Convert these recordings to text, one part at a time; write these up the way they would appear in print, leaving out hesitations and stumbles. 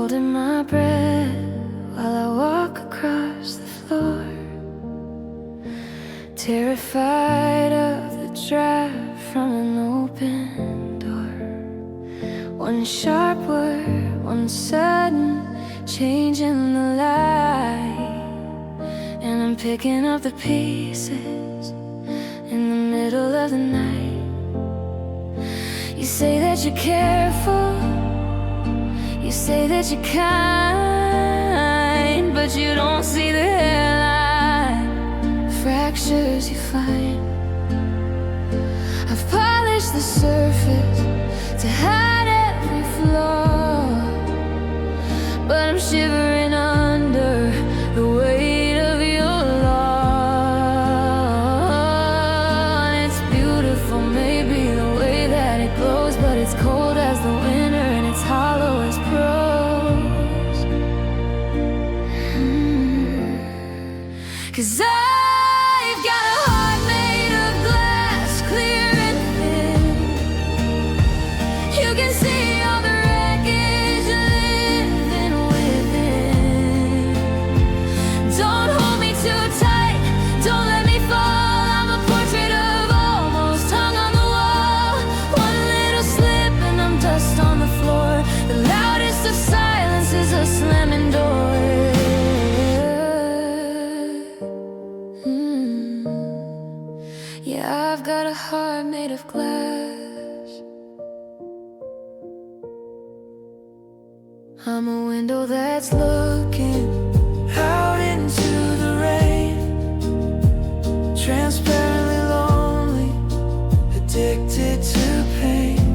holding my breath while I walk across the floor, terrified of the draft from an open door. One sharp word, one sudden change in the light, and I'm picking up the pieces in the middle of the night. You say that you're careful, you say that you're kind, but you don't see the hairline, fractures you find. I've polished the surface to hide every flaw, but I'm shivering under the weight of your law. And it's beautiful, maybe the way that it glows, but it's cold as the winter and it's hollow as prose. 'Cause I've got a heart made of glass, clear and thin. You can see all the wreckage living within. Don't hold me too tight, don't let me fall. I'm a portrait of almost hung on the wall. One little slip and I'm dust on the floor. The loudest of silence is a slamming door. Yeah, I've got a heart made of glass. I'm a window that's looking out into the rain, transparently lonely, addicted to pain.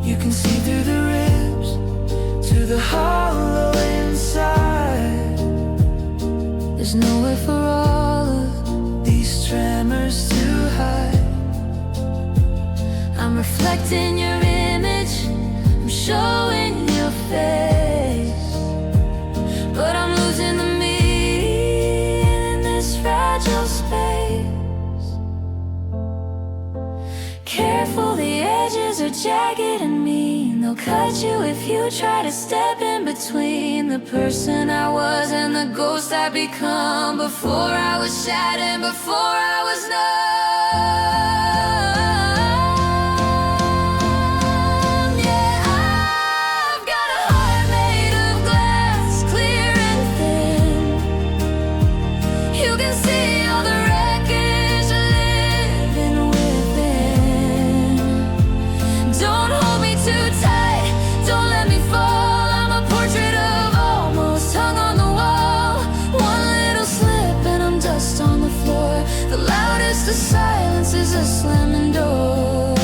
You can see through the ribs to the hollow inside. There's nowhere for all of these tremors to hide. I'm reflecting your image, I'm showing your face, but I'm losing the meaning in this fragile space. Careful, the edges are jagged and mean. They'll cut you if you try to step in between the person I was and the ghost I become. Before I was shattered, before I was numb. Yeah, I've got a heart made of glass, clear and thin. You can see all the wreckage living within. Don't hold me too tight, don't let me fall. I'm a portrait of almost hung on the wall. One little slip and I'm dust on the floor. The loudest of silence is a slamming door.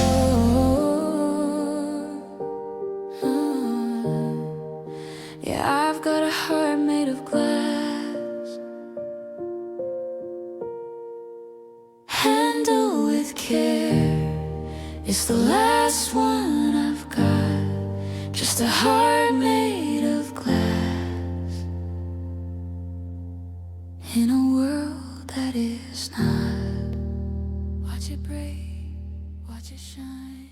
Yeah, I've got a heart made of glass. Handle with care, it's the last one I've got. Just a heart made of glass in a world that is not. Watch it break, watch it shine.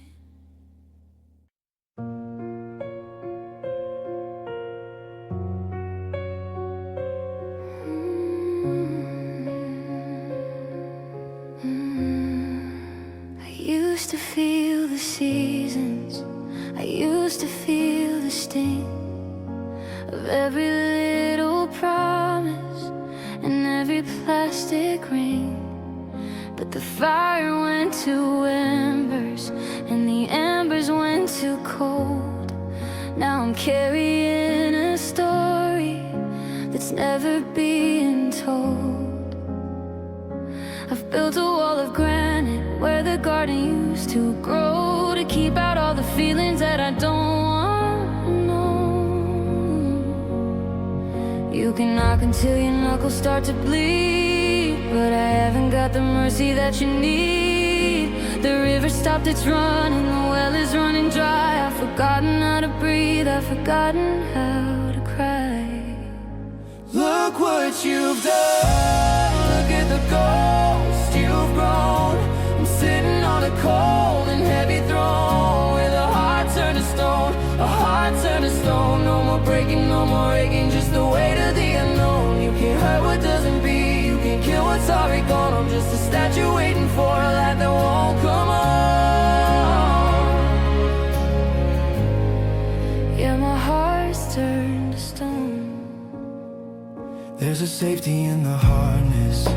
I used to feel the seasons, I used to feel the sting of every little promise and every plastic ring. But the fire went to embers and the embers went too cold. Now I'm carrying a story that's never being told. I've built a wall of granite where the garden used to grow, to keep out all the feelings that I don't want to know. You can knock until your knuckles start to bleed, but I haven't got the mercy that you need. The river stopped its running, the well is running dry. I've forgotten how to breathe, I've forgotten how to cry. Look what you've done, look at the ghost you've grown. I'm sitting on a cold and heavy throne with a heart turned to stone, a heart turned to stone. more breaking, no more aching, just the weight of the unknown. You can't hurt what doesn't be, you can't kill what's already gone. I'm just a statue waiting for a light that won't come on. Yeah, my heart's turned to stone. There's a safety in the hardness,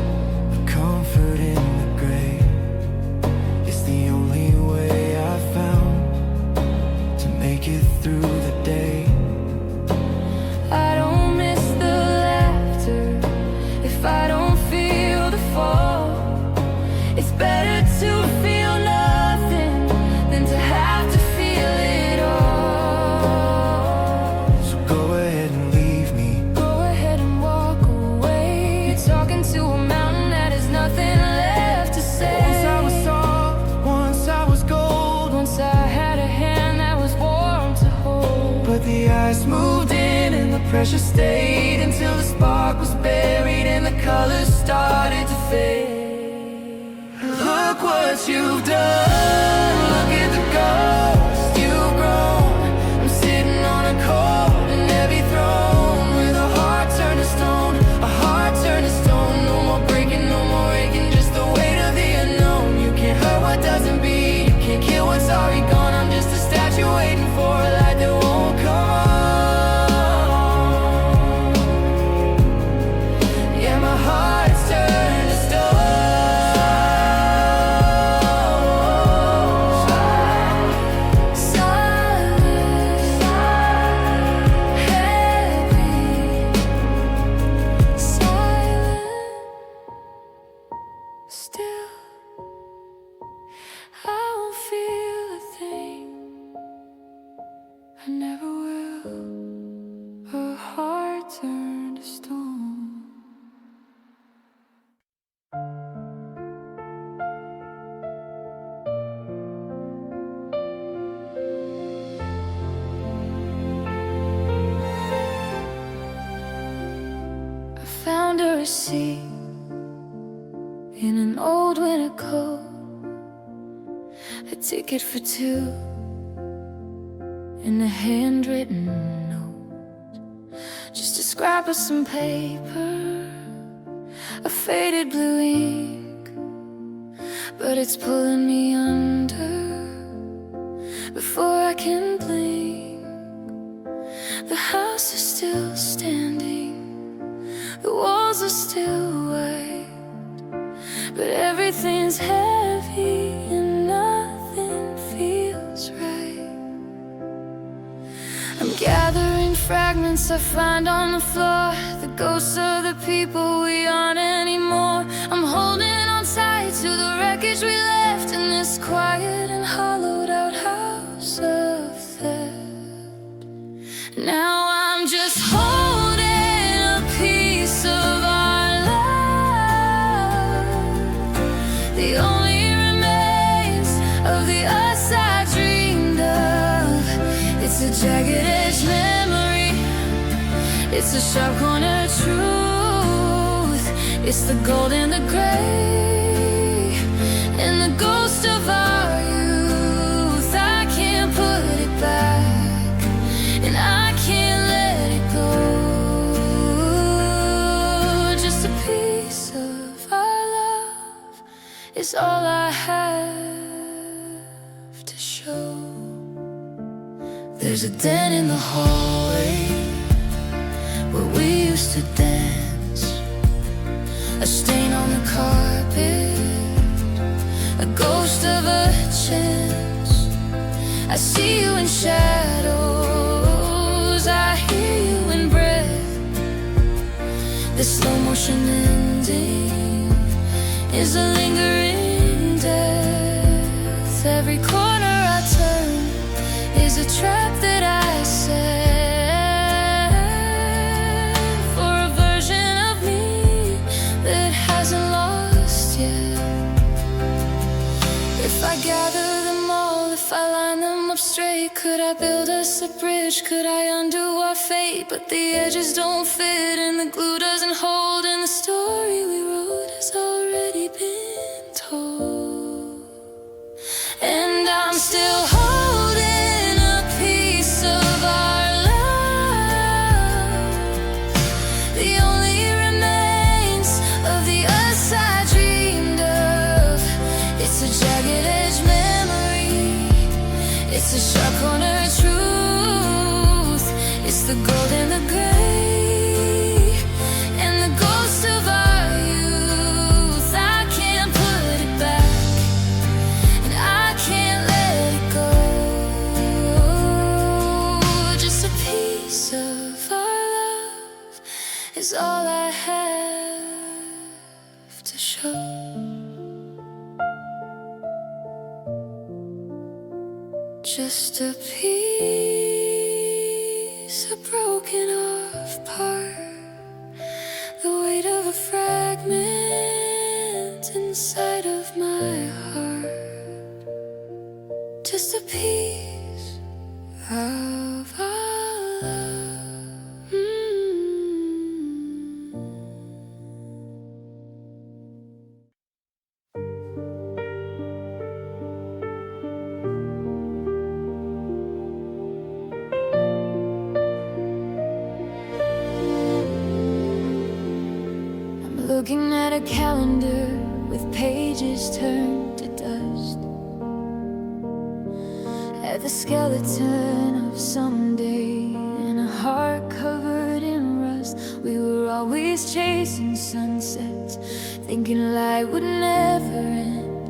a comfort in the gray. It's the only way I've found to make it through the day. I don't miss the laughter if I don't feel the fall. It's better to feel nothing than to have to feel it all. So go ahead and leave me. Go ahead and walk away. You're talking to a mountain that has nothing left to say. Once I was soft, once I was gold, Once I had a hand that was warm to hold. but the ice moved in and the pressure stayed until the spark was buried and the colors started to fade. Look what you've done, look at the ghost you've grown. I'm sitting on a cold and heavy throne with a heart turned to stone, a heart turned to stone. No more breaking, no more aching, just the weight of the unknown. You can't hurt what doesn't be, you can't kill what's already gone. I'm just a statue waiting for a light that won't come on. Yeah, my heart's turned to stone. Still, I won't feel a thing. I never will. Her heart turned to stone. I found her a seat in an old winter coat, a ticket for two, and a handwritten note. Just a scrap of some paper, a faded blue ink, but it's pulling me under before I can blink. The house is still standing, the walls are still white, but everything's heavy and nothing feels right. I'm gathering fragments I find on the floor, the ghosts of the people we aren't anymore. I'm holding on tight to the wreckage we left in this quiet and hollowed out house of theft. Now I'm just holding a piece of our love, the only remains of the us I dreamed of. It's a jagged edge memory, it's a sharp corner truth. It's the gold and the gray, and the ghost of our youth. I can't put it back, and I can't let it go. Just a piece of our love is all I have to show. There's a den in the hallway where we used to dance, a stain on the carpet, a ghost of a chance. I see you in shadows, I hear you in breath. The slow motion ending is a lingering death. Every corner I turn is a trap that I set for a version of me that hasn't lost yet. If I gather them all, if I line them up straight, could I build us a bridge? Could I undo our fate? But the edges don't fit and the glue doesn't hold, and the story we wrote has already been told. And I'm still holding a piece of our life, It's a sharp corner of truth. It's the gold and the gray, and the ghost of our youth. I can't put it back, and I can't let it go. Just a piece of our love is all I have to show. Just a piece, a broken off part, the weight of a fragment inside of my heart. Just a piece of our love. Looking at a calendar with pages turned to dust, at the skeleton of someday and a heart covered in rust. We were always chasing sunsets, thinking light would never end.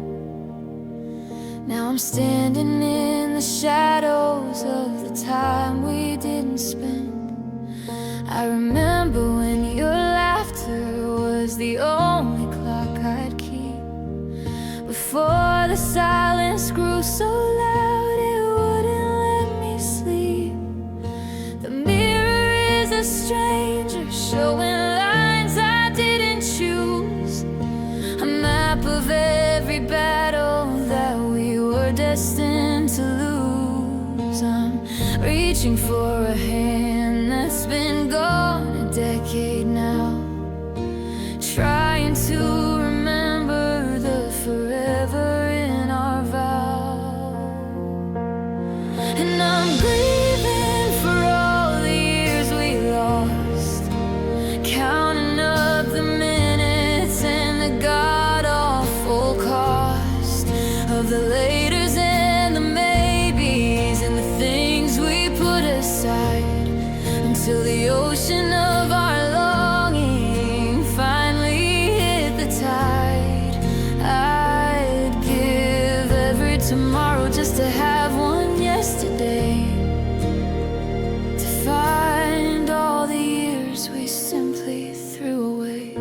Now I'm standing in the shadows of the time we didn't spend. I remember when your laughter was the only clock I'd keep, before the silence grew so loud it wouldn't let me sleep. The mirror is a stranger showing lines I didn't choose, a map of every battle that we were destined to lose. I'm reaching for a hand that's been gone a decade now, trying to remember the forever in our vow. And I'm grieving for all the years we lost, counting up the minutes and the god-awful cost of the laters and the maybes and the things we put aside, until the ocean of our longing finally hit the tide. I'd give every tomorrow just to have one yesterday, to find all the years we simply threw away.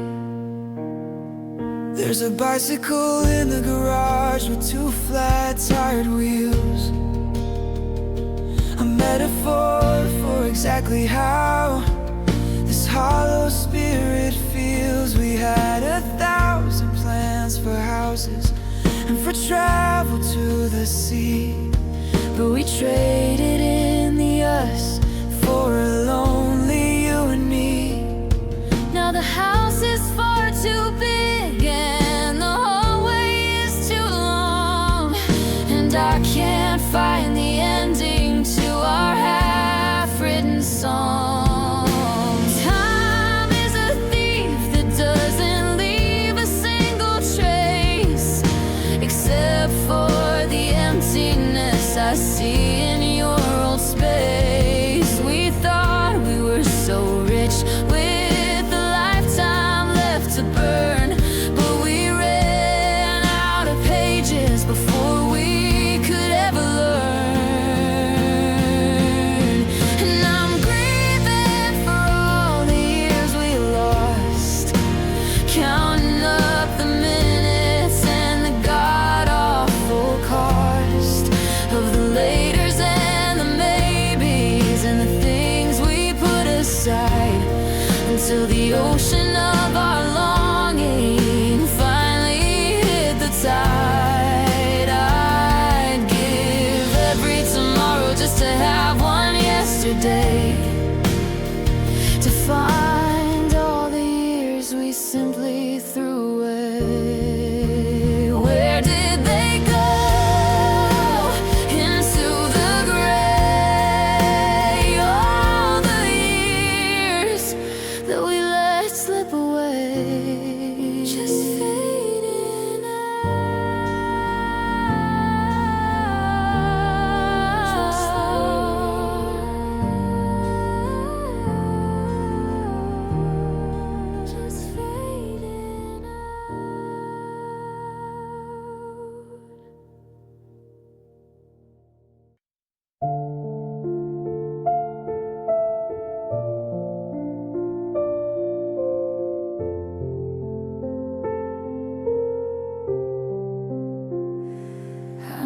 There's a bicycle in the garage with two flat tired wheels, a metaphor for exactly how this hollow spirit feels. We had 1,000 plans for houses and for travel to the sea, but we traded in the us for a lonely you and me. Now the house is far too big and the hallway is too long, and I can't find the ending to our half-written song. Time is a thief that doesn't leave a single trace, except for the emptiness I see in your old space. We thought we were so rich with a lifetime left to burn, but we ran out of pages before we could ever learn. And I'm grieving for all the years we lost, counting up the minutes and the god-awful cost of the laters and the maybes and the things we put aside, until the ocean of our longing finally hit the tide. I'd give every tomorrow just to have one yesterday, to find all the years we simply threw away. Where did they go? Into the gray. All the years that we let slip away, just fading out.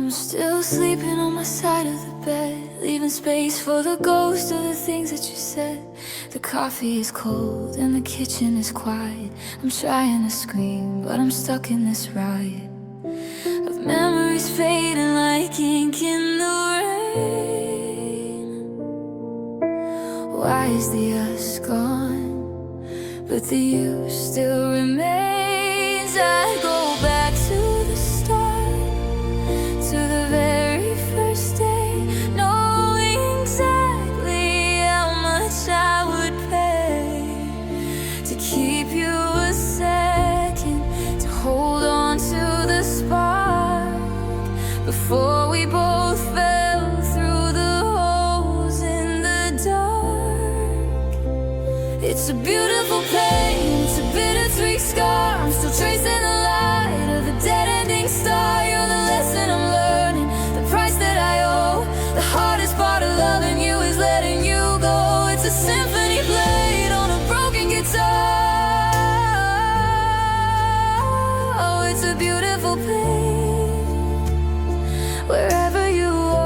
I'm still sleeping on my side of the bed, leaving space for the ghost of the things that you said. The coffee is cold and the kitchen is quiet. I'm trying to scream, but I'm stuck in this riot of memories fading like ink in the rain. Why is the us gone, but the you still remains? I go back to the start, to the very first day, knowing exactly how much I would pay to keep you a second, to hold on to the spark before we both fell through the holes in the dark. It's a beautiful pain, it's a bittersweet scar. I'm still tracing the light of a dead-ending star. You're the lesson I'm learning, the price that I owe. The hardest part of loving you is letting you go. It's a symphony played on a broken guitar. Oh, it's a beautiful pain, wherever you are.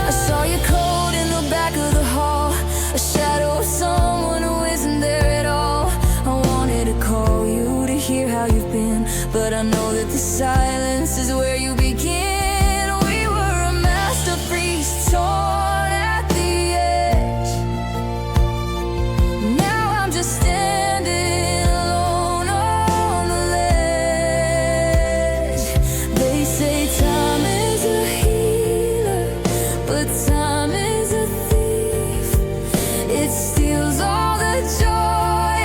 I saw your coat in the back of the hall, a shadow of someone who isn't there at all. I wanted to call you to hear how you've been, but I know that the silence is where you begin. We were a masterpiece torn at the edge. Now I'm just standing alone on the ledge. They say time is a healer, but time is a thief. It steals all the joy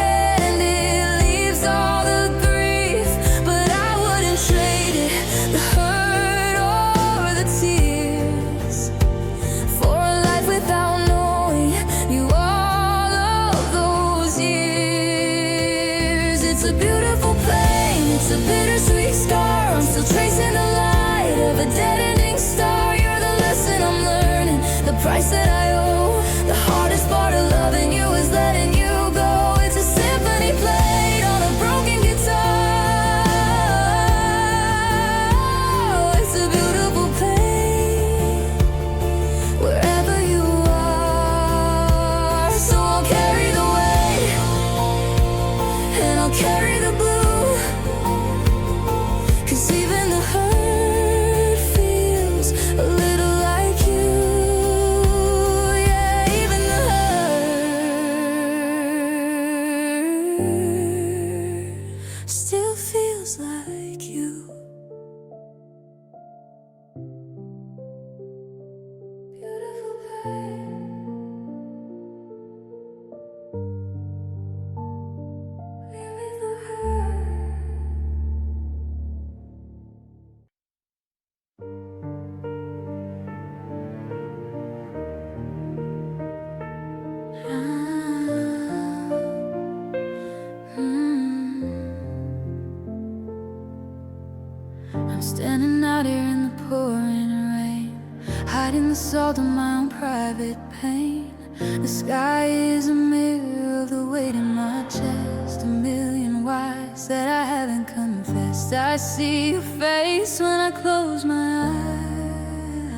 and it leaves all the grief. But I wouldn't trade it, the hurt or the tears, for a life without knowing you all of those years. It's a beautiful pain, it's a bittersweet scar. I'm still tracing the light of a dead-ending star. You're the lesson I'm learning, the price that I owe. The hardest part of loving you is letting you go. It's a symphony played on a broken guitar. Oh, it's a beautiful pain, wherever you are. So I'll carry the weight, and I'll carry the blue, 'cause even the hurt feels a little like you. Yeah, even the hurt still feels like you. Beautiful pain, even the hurt. I'm standing out here in the pouring rain, hiding the salt of my own private pain. The sky is a mirror of the weight in my chest, a million whys that I haven't confessed. I see your face when I close my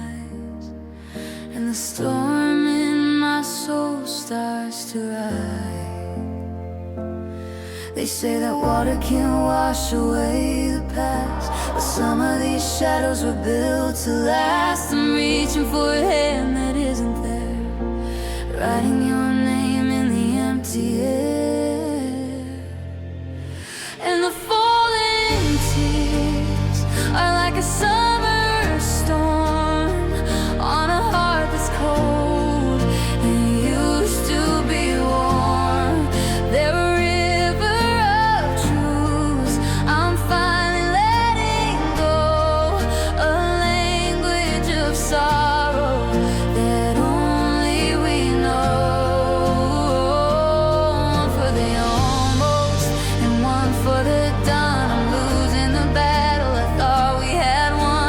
eyes, and the storm in my soul starts to rise. They say that water can wash away the past, but some of these shadows were built to last. I'm reaching for a hand that isn't there, writing your name in the empty air. And the falling tears are like a summer storm on a heart that's cold and used to be warm. They're a river of truths I'm finally letting go, a language of sorrow that only we know. One for the almost and one for the done. I'm losing the battle, I thought we had won.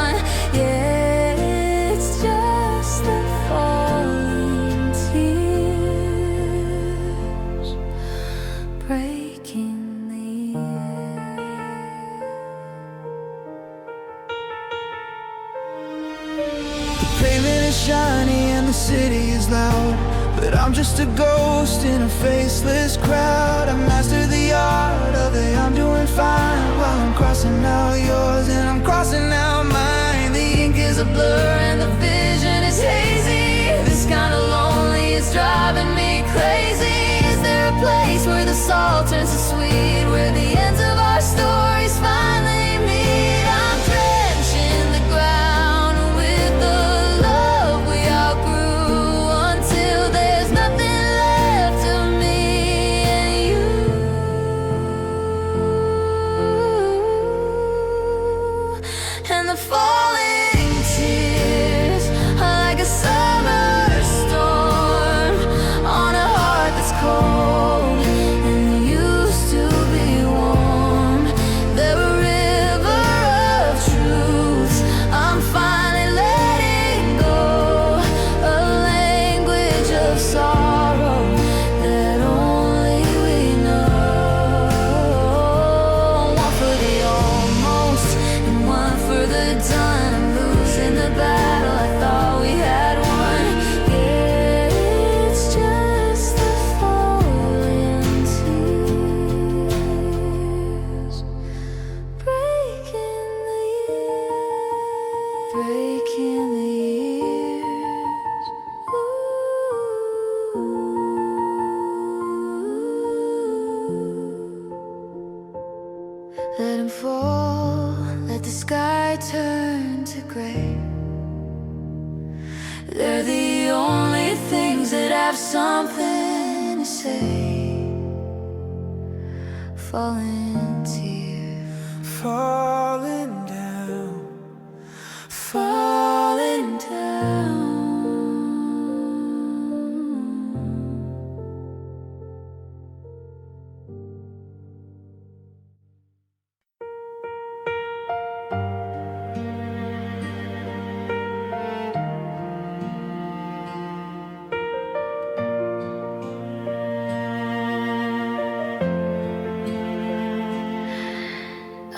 pavement is shiny and the city is loud, but I'm just a ghost in a faceless crowd. I mastered the art of the I'm doing fine, while I'm crossing out yours and I'm crossing out mine. The ink is a blur and the vision is hazy. This kind of lonely is driving me crazy. Is there a place where the salt turns to sweet, where the ends of our stories finally meet? I'm drenching the ground with the love we outgrew, until there's nothing left of me and you. And the falling tears are like a summer storm on a heart that's cold and used to be warm. They're a river of truths I'm finally letting go, a language of sorrow that only we know. One for the almost and one for the done. I'm losing the battle I thought we had won. Yeah, it's just the falling tears, breaking the years, breaking the years. Ooh. Let 'em fall, let the sky turn to gray. They're the only things that have something to say. Falling tears, falling down, falling down.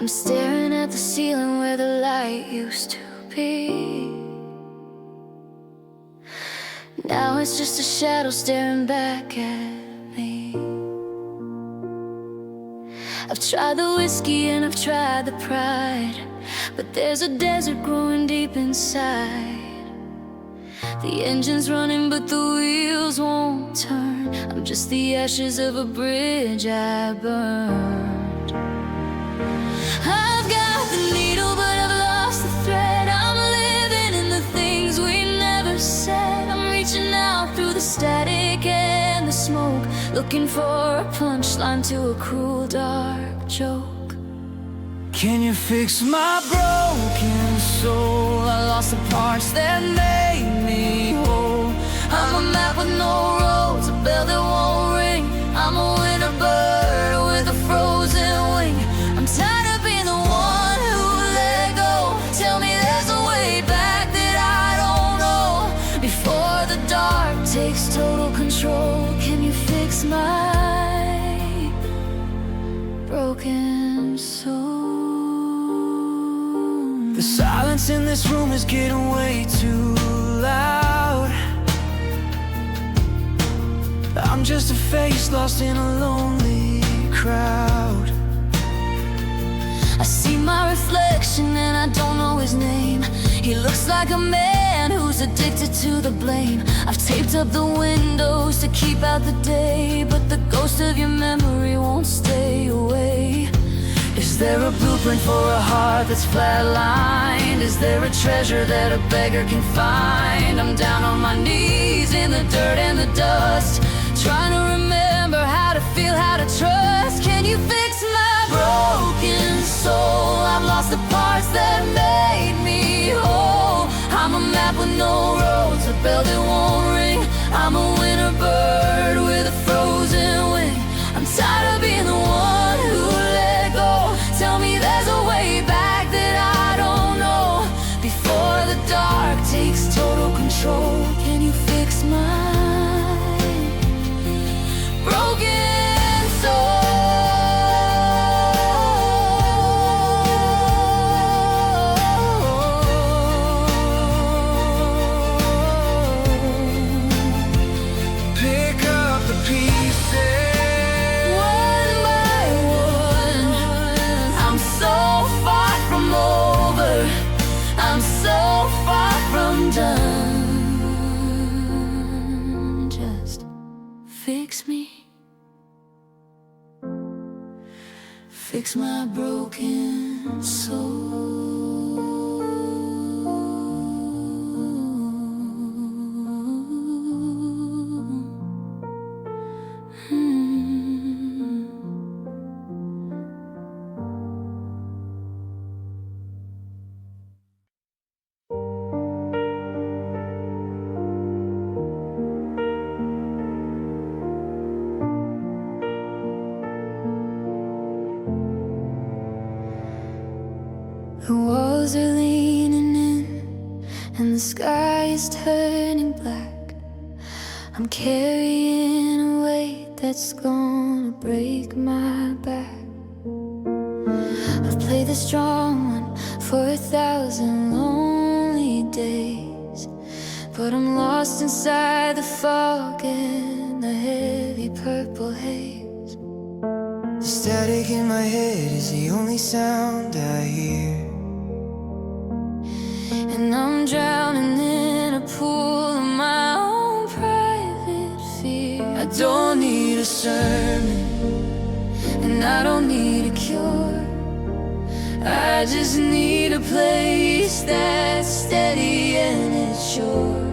I'm staring at the ceiling where the light used to be. Now it's just a shadow staring back at me. I've tried the whiskey and I've tried the pride, but there's a desert growing deep inside. The engine's running but the wheels won't turn. I'm just the ashes of a bridge I burned. I've got the needle but I've lost the thread. I'm living in the things we never said. I'm reaching out through the static and the smoke, looking for a punchline to a cruel dark joke. Can you fix my broken soul? I lost the parts that made me whole. I'm a map with no roads, a bell that won't ring. I'm a winter bird with a frozen wing. I'm tired of being the one who let go. Tell me there's a way back that I don't know, before the dark takes total control. Can you fix my broken soul? The silence in this room is getting way too loud. I'm just a face lost in a lonely crowd. I see my reflection and I don't know his name. He looks like a man who's addicted to the blame. I've taped up the windows to keep out the day, but the ghost of your memory won't stay away. Is there a blueprint for a heart that's flatlined? Is there a treasure that a beggar can find? I'm down on my knees in the dirt and the dust, trying to remember how to feel, how to trust. Can you fix my broken soul? I've lost the parts that made me whole. I'm a map with no roads, a bell that won't ring. I'm a winter bird with a frozen wing. I'm tired of being the one who let go. Tell me there's a way back that I don't know, before the dark takes total control. Can you fix my broken soul? fix my broken soul. The walls are leaning in, and the sky is turning black. I'm carrying a weight that's gonna break my back. I've played the strong one for 1,000 lonely days, but I'm lost inside the fog and the heavy purple haze. The static in my head is the only sound I hear, and I'm drowning in a pool of my own private fear. I don't need a sermon, And I don't need a cure. I just need a place that's steady and it's sure.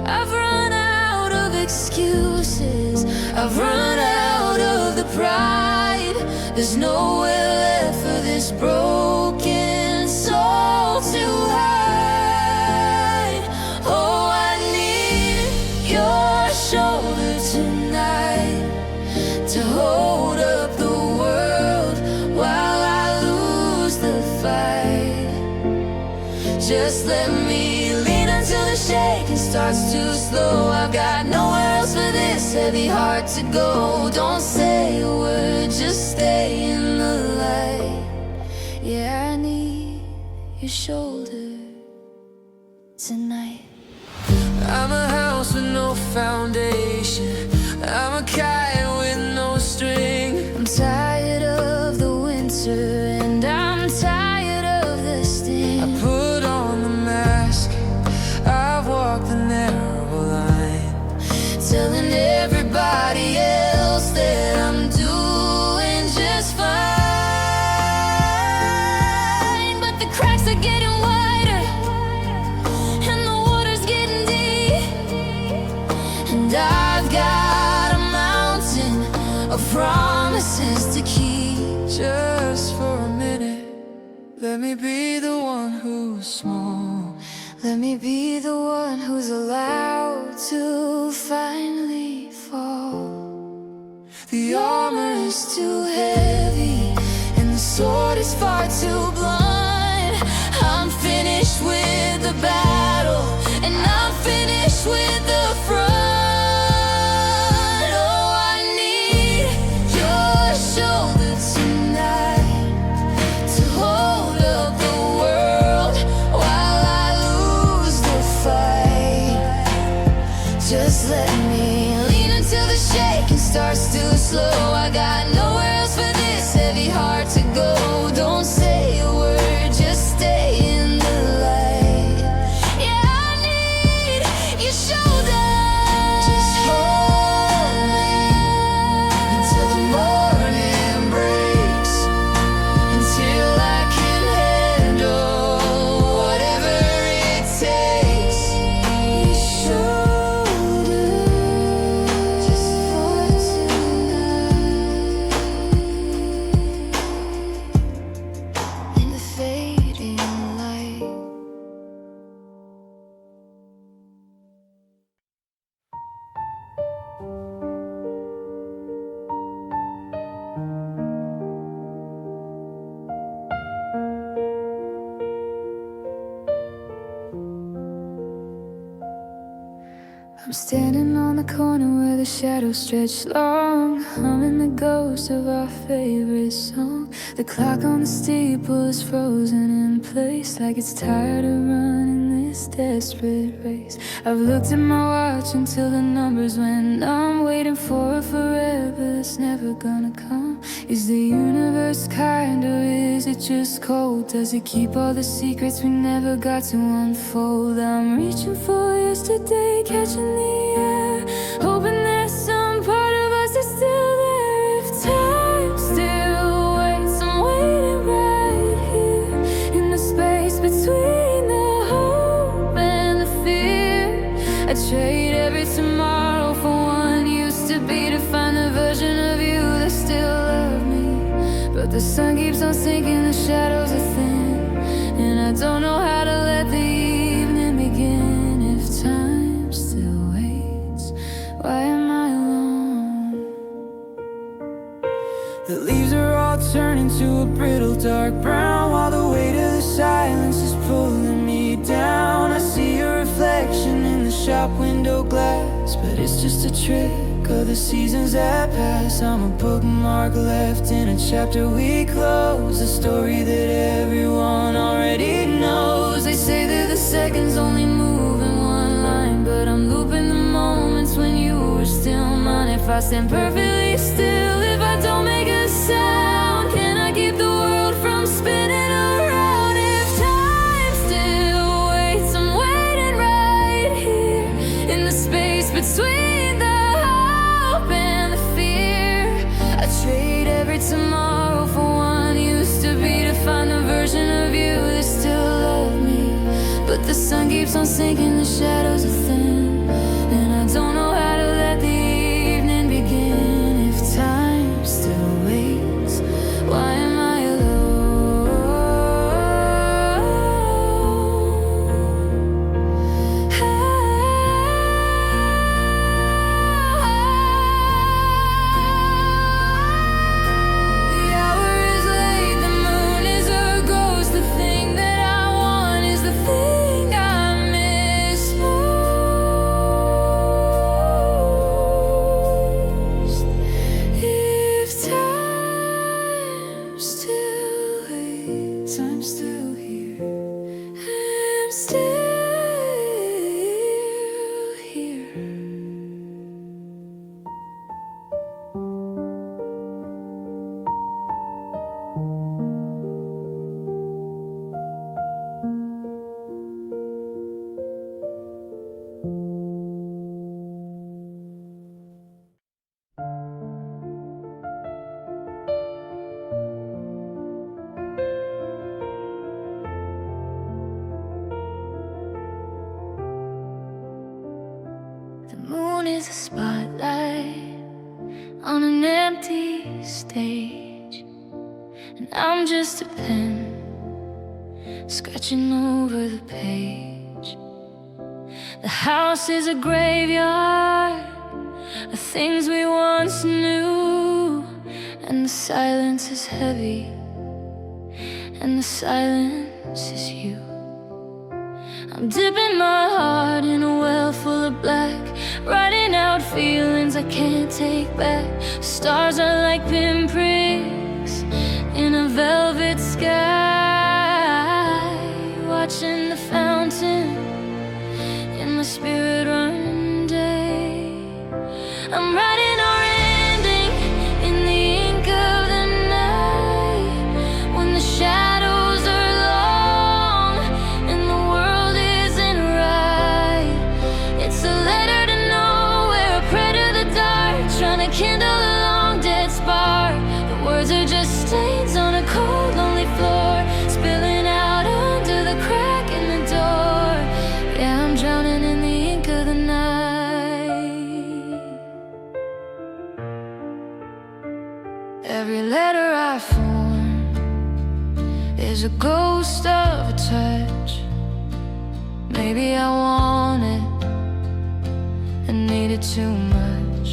I've run out of excuses, I've run out of the pride. There's nowhere left for this broken soul to hide. Oh, I need your shoulder tonight to hold up the world while I lose the fight. Just let me lean until the shaking starts to slow. I've got nowhere else for this heavy heart to go. Don't say a word, just stay in the light. yeah, I need your shoulder tonight. I'm a house with no foundation, I'm a kite with no string. I'm tired of the winter, and I'm tired of the sting. I put on the mask, I've walked the narrow line, Telling everybody else that I'm doing just fine, but the cracks are getting wider, and the water's getting deep, and I've got a mountain of promises to keep. just for a minute. Let me be the one who's small. Let me be the one who's allowed to finally fall. The armor is Too heavy, and the sword is far too blunt. I'm finished with the battle, and I'm finished with the front. Oh, I need your shoulder tonight to hold up the world while I lose the fight. Just let me lean until the shaking starts to slow. I got nowhere else for this heavy heart to go. Don't say a word, just stay in the light. Yeah, I need your shoulder. just hold me until the morning breaks, until I can handle whatever it takes. Your shoulder, just for tonight. In the fading light. I'm standing on the corner where the shadows stretch long, humming the ghost of our favorite song. The clock on the steeple is frozen in place, like it's tired of running this desperate race. I've looked at my watch until the numbers went numb, waiting for a forever that's never gonna come. Is the universe kind, or is it just cold? Does it keep all the secrets we never got to unfold? I'm reaching for yesterday, catching the air, hoping that some part of us is still there. If time still waits, I'm trade every tomorrow for one used to be, to find the version of you that still loved me. But the sun keeps on sinking, the shadows are thin, and I don't know how to let the evening begin. If time still waits, why am I alone? The leaves are all turning to a brittle dark brown, while the weight of the silence is pulling me down. I see your reflection in the shop window glass, but it's just a trick of the seasons that pass. I'm a bookmark left in a chapter we close, a story that everyone already knows. They say that the seconds only move in one line, but I'm looping the moments when you were still mine. If I stand perfectly still, if I don't make a sound, can I keep the world from spinning around? If time still waits, I'm waiting right here in the space between the hope and the fear. I trade every tomorrow for one used to be, to find the version of you that still loved me. But the sun keeps on sinking, the shadows are thin, and I don't know how to let the evening begin. If time still waits, why am I I'm still here, I'm still here. The moon is a spotlight on an empty stage, and I'm just a pen scratching over the page. The house is a graveyard of things we once knew, and the silence is heavy, and the silence is you. I'm dipping my heart in a well full of black, writing out feelings I can't take back. Stars are like pinpricks in a velvet sky, watching the fountain in my spirit run day. I'm writing our ending in the ink of the night, when the shadows are long and the world isn't right. It's a letter to nowhere, a prayer to the dark, trying to kindle a long dead spark. The words are just stains on a cold, lonely floor, spilling out under the crack in the door. Yeah, I'm drowning in the ink of the night. Every letter I form is a ghost of a touch. Maybe I want it and need it too much.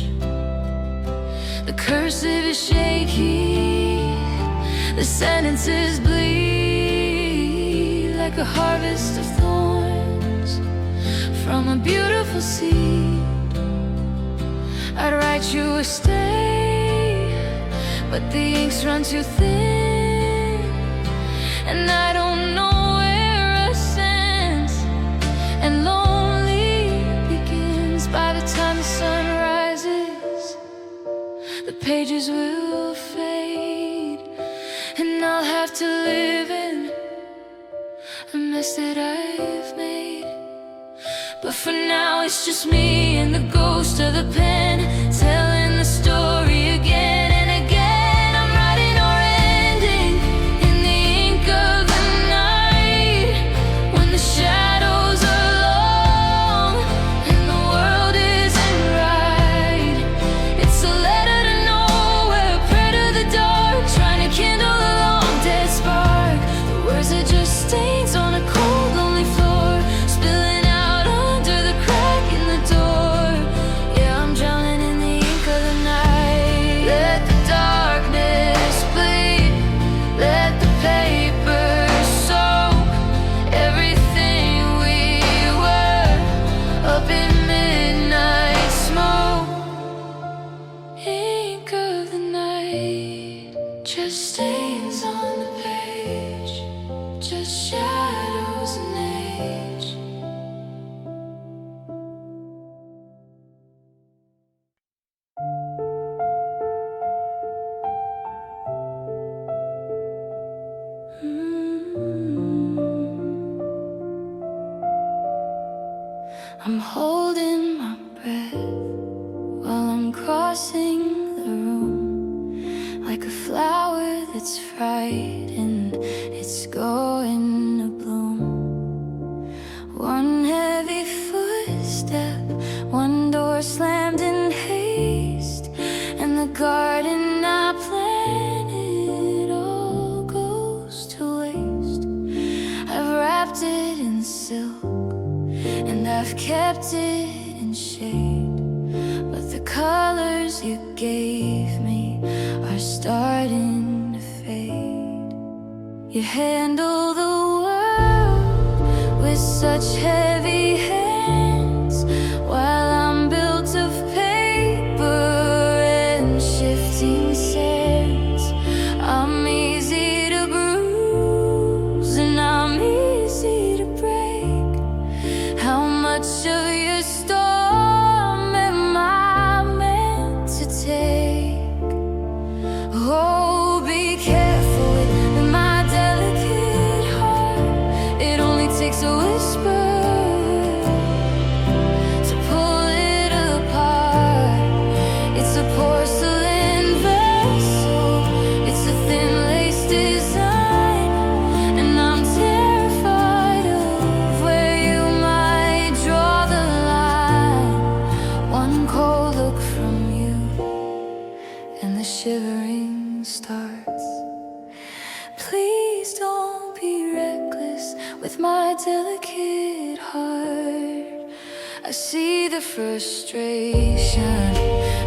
The cursive is shaky, the sentences bleed like a harvest of thorns from a beautiful seed. I'd write you a stay, but the inks run too thin, and I don't know where a sense and lonely begins. By the time the sun rises, the pages will fade, and I'll have to live in a mess that I've made. But for now it's just me and the ghost of the pen, telling the story again and again. I'm writing our ending in the ink of the night, when the shadows are long and the I'm holding my breath while I'm crossing the room, like a flower that's frightened, it's going to bloom. One heavy footstep, one door slammed in haste, and the garden I planted all goes to waste. I've wrapped it in silk and I've kept it in shade, but the colors you gave me are starting to fade. You handle the world with such heavy hands, while I'm built of paper and shifting sands. I'm easy to bruise and I'm easy to break. How much of your storm am I meant to take? Oh, be careful with my delicate heart. It only takes a whisper to pull it apart. It's a porcelain vessel, it's a thin lace design, and I'm terrified of where you might draw the line. One cold look from you and the shivering starts. Please don't be reckless with my delicate heart. I see the frustration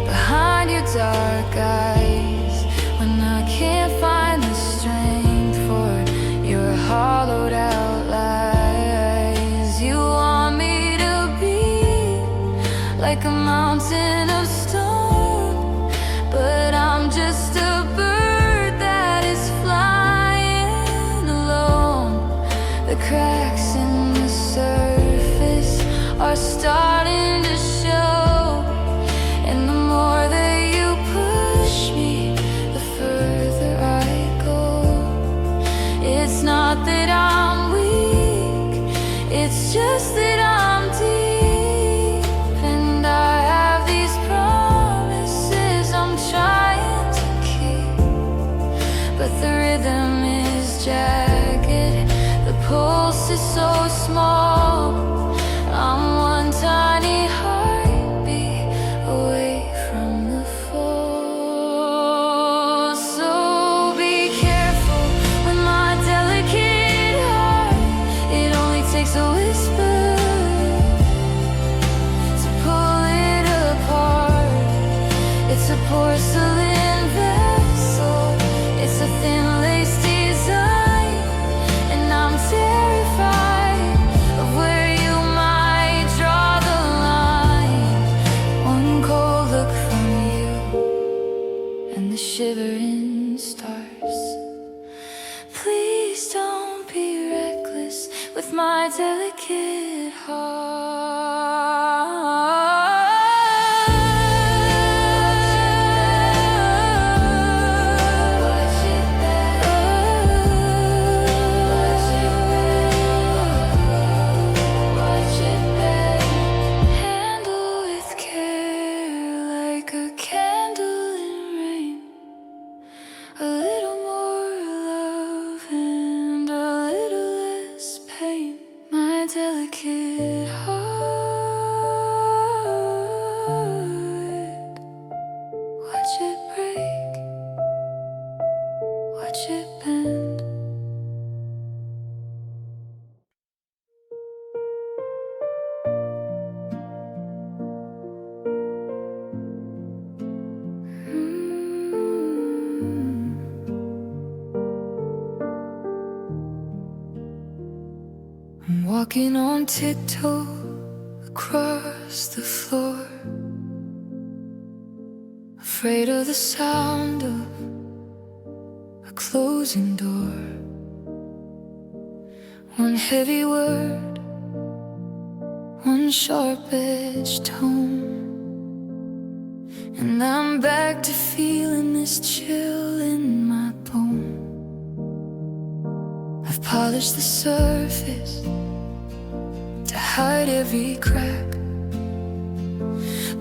behind your dark eyes when I can't find the strength for your hollowed out lies. You want me to be like a mountain of stone, but I'm just a bird that is flying alone. The cracks in the surface are starting to show, and the more that you push me, the further I go. It's not that I'm weak, it's just that I'm deep, and I have these promises I'm trying to keep. But the rhythm is jagged, the pulse is so small. I'm one tiny heartbeat away from the fall. So be careful with my delicate heart. It only takes a whisper to pull it apart. It's a porcelain vessel, it's a thin lace design, and I'm terrified of where you might draw the line. One cold look from you and the shivering starts. Please don't be reckless with my delicate heart. Handle with care like a candle in rain. A little more love and a little less pain. My delicate heart. Watch it break, watch it bend. I'm walking on tiptoe across the floor, afraid of the sound of a closing door. One heavy word, one sharp-edged tone, and I'm back to feeling this chill in my bone. I've polished the surface to hide every crack,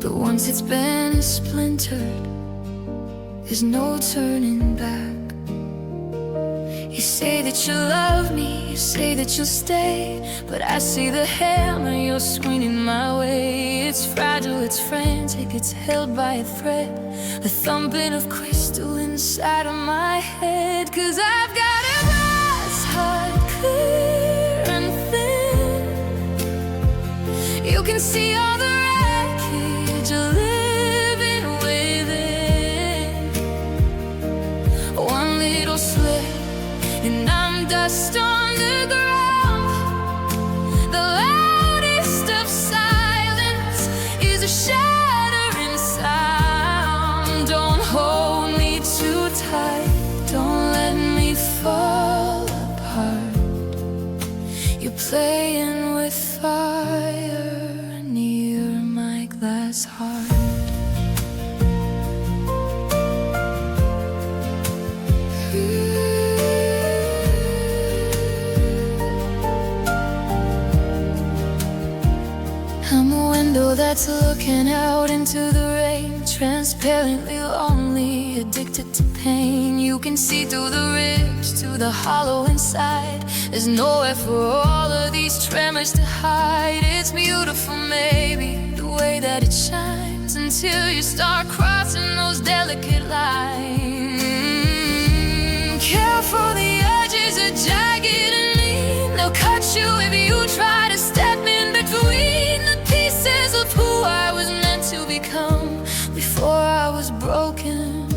but once it's been splintered, there's no turning back. You say that you love me, you say that you'll stay, but I see the hammer you're swinging my way. It's fragile, it's frantic, it's held by a thread, the thumping of crystal inside of my head. 'Cause I've got a glass heart, clear and thin. You can see all the wreckage you're living within. One little slip and I'm dust on the ground. The loudest of silence is a shattering sound. Don't hold me too tight, don't let me fall apart. You're playing with fire near my glass heart. I'm a window that's looking out into the rain, transparently lonely, addicted to pain. You can see through the ribs to the hollow inside. There's nowhere for all of these tremors to hide. It's beautiful, maybe, the way that it shines, until you start crossing those delicate lines. Careful, the edges are jagged and lean. They'll cut you if you try to step in between the pieces of who I was meant to become, before I was broken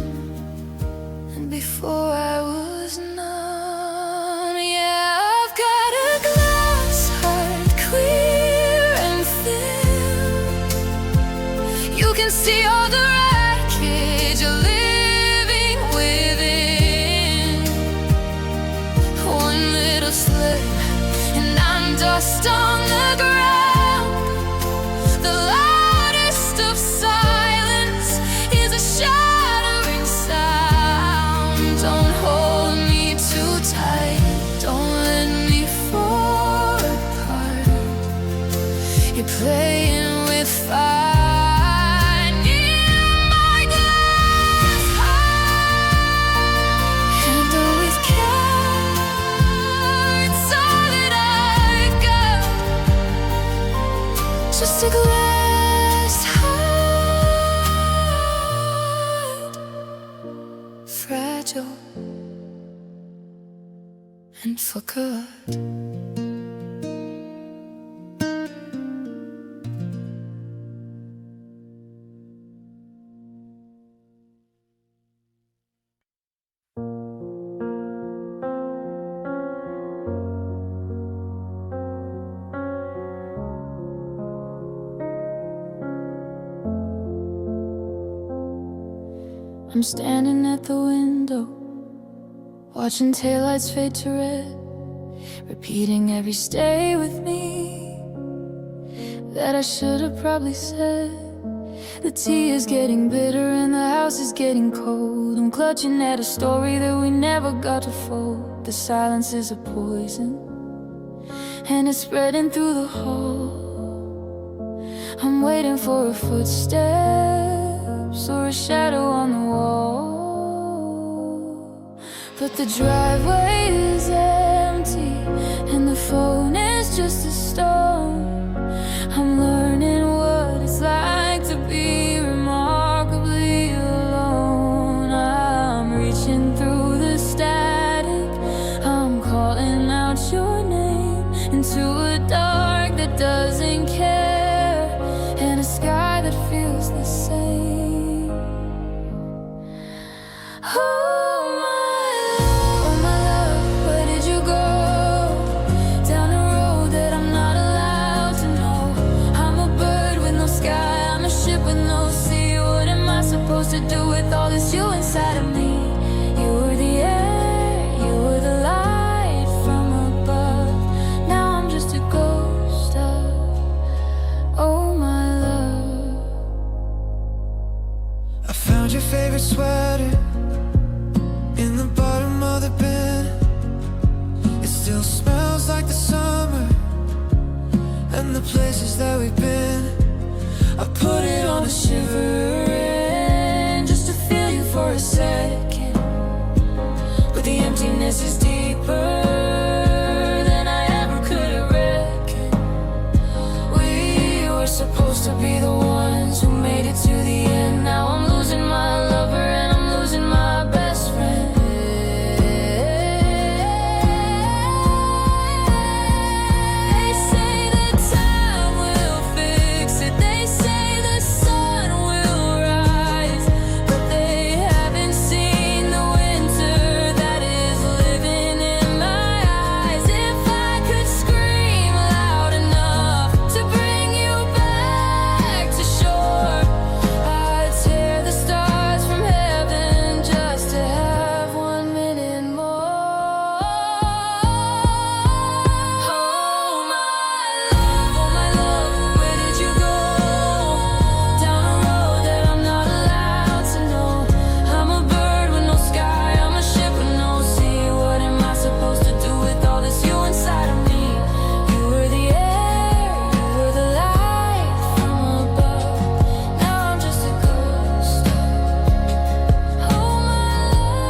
and before I was numb. Yeah, I've got a glass heart, clear and thin. You can see all the wreckage you're living within. One little slip and I'm dust on the ground. The loudest of silence is a shattering sound. Don't hold me too tight, don't let me fall apart. You're playing with fire near my glass heart. Handle with care, it's all that I've got. Just a glass heart, fragile and forgot. I'm standing at the window, watching taillights fade to red, repeating every stay with me that I should have probably said. The tea is getting bitter and the house is getting cold. I'm clutching at a story that we never got to fold. The silence is a poison and it's spreading through the hall. I'm waiting for a footsteps or a shadow on the wall, but the driveway is empty and the phone is just a stone. I'm learning what it's like to be remarkably alone. I'm reaching through the static, I'm calling out your name into a dark that doesn't care, and a sky that feels the same. Oh my love, where did you go? Down a road that I'm not allowed to know. I'm a bird with no sky, I'm a ship with no sea. What am I supposed to do with all this you inside of me? You were the air, you were the light from above. Now I'm just a ghost of, oh my love. I found your favorite sweater in the bottom of the bin. It still smells like the summer, and and the places that we've been. I put it on a shivering just to feel you for a second. But the emptiness is deeper than I ever could have reckoned. We were supposed to be the ones who made it to the end. Now I'm losing my lover and I'm losing my best friend. They say that time will fix it. They say the sun will rise, but they haven't seen the winter that is living in my eyes. If I could scream loud enough to bring you back to shore, I'd tear the stars from heaven just to have 1 minute more. Oh my love, where did you go? Down a road that I'm not allowed to know. I'm a bird with no sky, I'm a ship with no sea. What am I supposed to do with all this you inside of me? You were the air, you were the light from above. Now I'm just a ghost. Oh my love,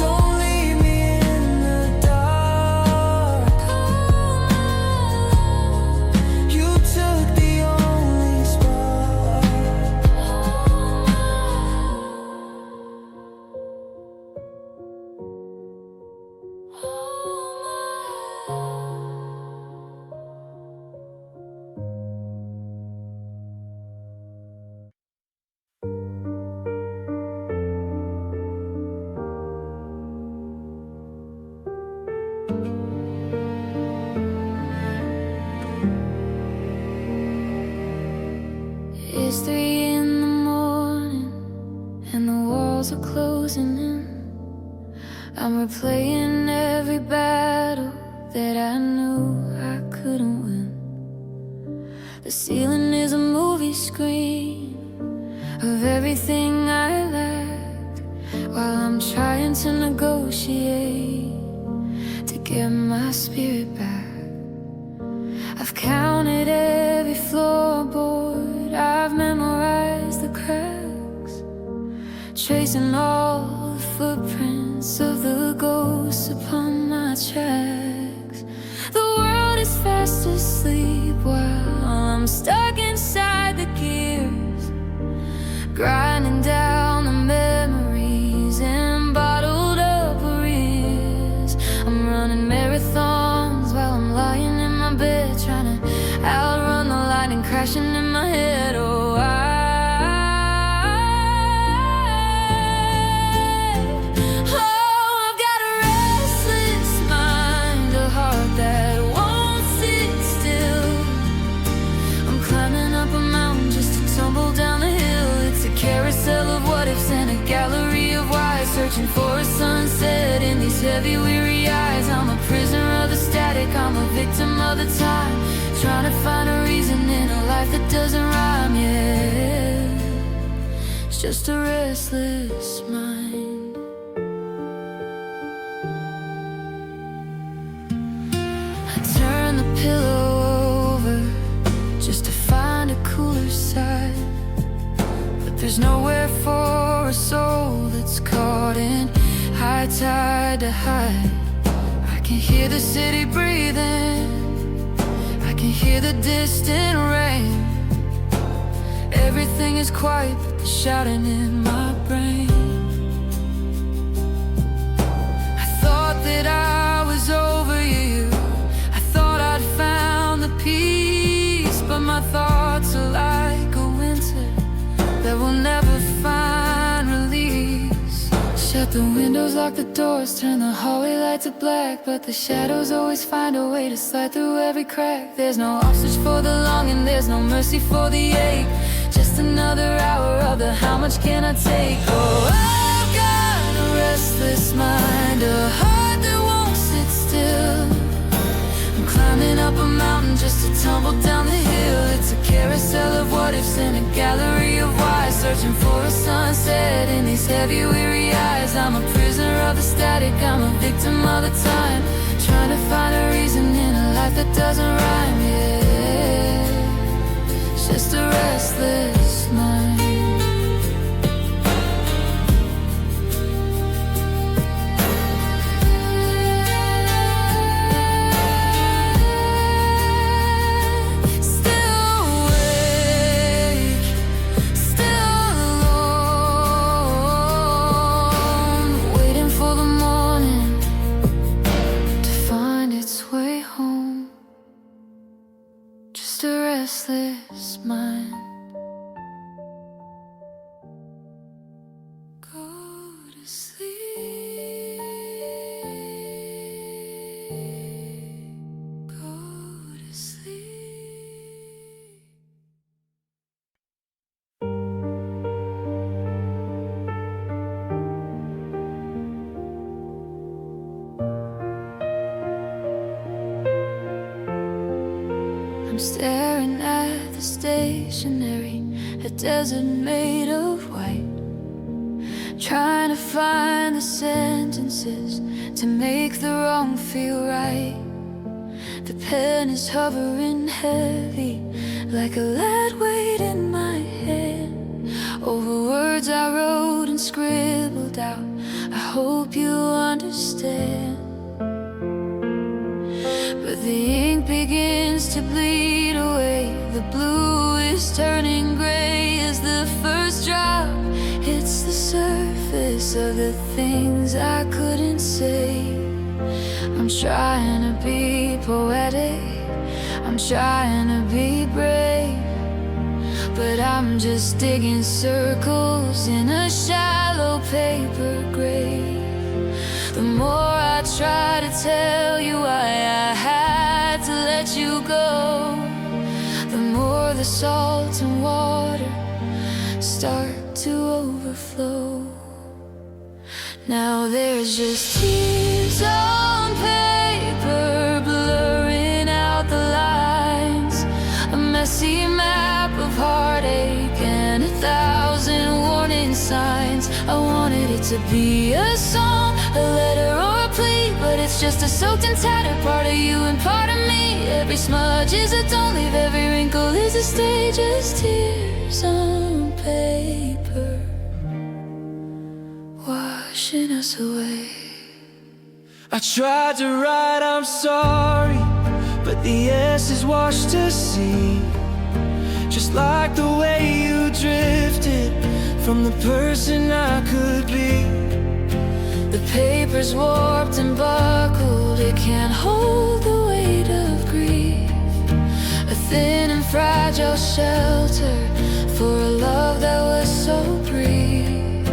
don't leave me in the dark. You took the only spark. It's 3 in the morning and the walls are closing in. I'm replaying every battle that I knew I couldn't win. The ceiling is a movie screen of everything I lacked, while I'm trying to negotiate to get my spirit back. I've counted every floorboard, I've memorized the cracks, tracing all the footprints of the ghosts upon my tracks. The world is fast asleep while I'm stuck inside the gears, grinding down the memories and bottled up arrears. I'm running marathons while I'm lying in my bed, trying to outrun the lightning crashing in my head. Oh, I've got a restless mind, a heart that won't sit still. I'm climbing up a mountain just to tumble down the hill. It's a carousel of what ifs and a gallery of whys, searching for a sunset in these heavy, weary eyes. I'm a prisoner of the static, I'm a victim of the time, trying to find a reason in a life that doesn't rhyme. Yeah, it's just a restless mind. I turn the pillow over just to find a cooler side, but there's nowhere for a soul that's caught in high tide to hide. I can hear the city breathing, I can hear the distant rain. Everything is quiet but the shouting in my brain. I thought that I was over you, I thought I'd found the peace, but my thoughts are like a winter that will never find release. Shut the windows, lock the doors, turn the hallway light to black, but the shadows always find a way to slide through every crack. There's no ostrich for the longing, there's no mercy for the ache, just another hour of the how much can I take. Oh, I've got a restless mind, a heart that won't sit still. I'm climbing up a mountain just to tumble down the hill. It's a carousel of what ifs and a gallery of whys, searching for a sunset in these heavy, weary eyes. I'm a prisoner of the static, I'm a victim of the time, trying to find doesn't rhyme yet. It's just a restless mind. Just a restless mind. Go to sleep. Go to sleep. I'm staring at the stationery, a desert made of white, trying to find the sentences to make the wrong feel right. The pen is hovering heavy, like a lead weight in my hand, over words I wrote and scribbled out. I hope you understand. But the ink begins to bleed away. The blue is turning gray as the first drop hits the surface of the things I couldn't say. I'm trying to be poetic, I'm trying to be brave, but I'm just digging circles in a shallow paper grave. The more I try to tell you why I had to let you go, the more the salt and water start to overflow. Now there's just tears on paper, blurring out the lines, a messy map of heartache and 1,000 warning signs. I wanted it to be a song, a letter or a plea, but it's just a soaked and tattered part of you and part of me. Every smudge is a don't leave, every wrinkle is a stage, just tears on paper, washing us away. I tried to write I'm sorry, but the S is washed to sea. Just like the way you drifted from the person I could be. The paper's warped and buckled, it can't hold the weight of grief. A thin and fragile shelter for a love that was so brief.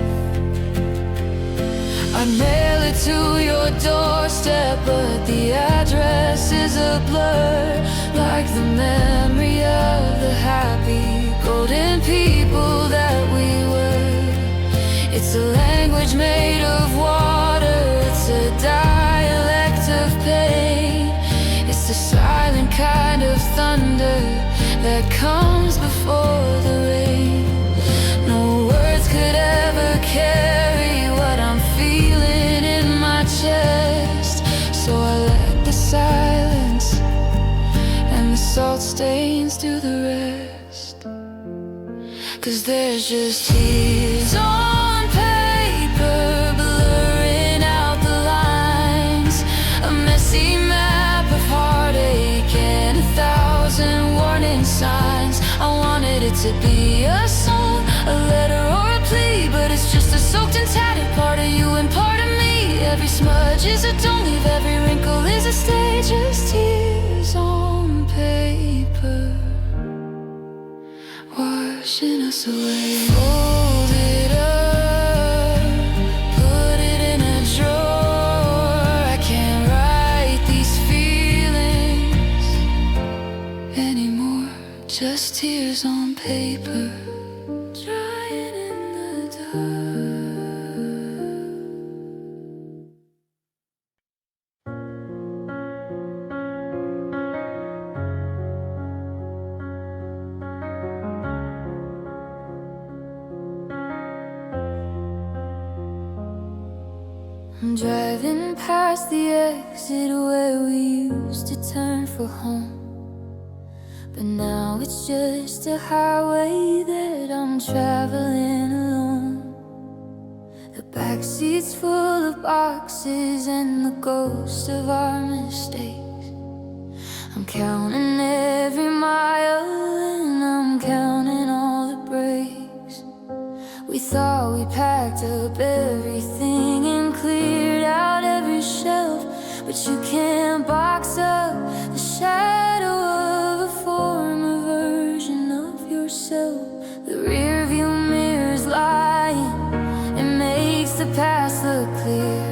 I mail it to your doorstep, but the address is a blur, like the memory of the happy golden people that we were. It's a language made of water, it's a dialect of pain. It's the silent kind of thunder that comes before the rain. No words could ever carry what I'm feeling in my chest, so I let the silence and the salt stains do the rest. 'Cause there's just tears on paper, blurring out the lines, a messy map of heartache and 1,000 warning signs. I wanted it to be a song, a letter or a plea, but it's just a soaked and tattered part of you and part of me. Every smudge is a don't leave, every wrinkle is a stage, just tears on paper, washing us away. Fold it up, put it in a drawer. I can't write these feelings anymore, just tears on paper, drying in the dark. I'm driving past the exit where we used to turn for home. But now it's just a highway that I'm traveling alone. The backseat's full of boxes and the ghosts of our mistakes. I'm counting every mile and I'm counting all the breaks. We thought we packed up everything and cleared out every shelf, but you can't box up the shadow of a former version of yourself. The rear view mirror's lying, it makes the past look clear,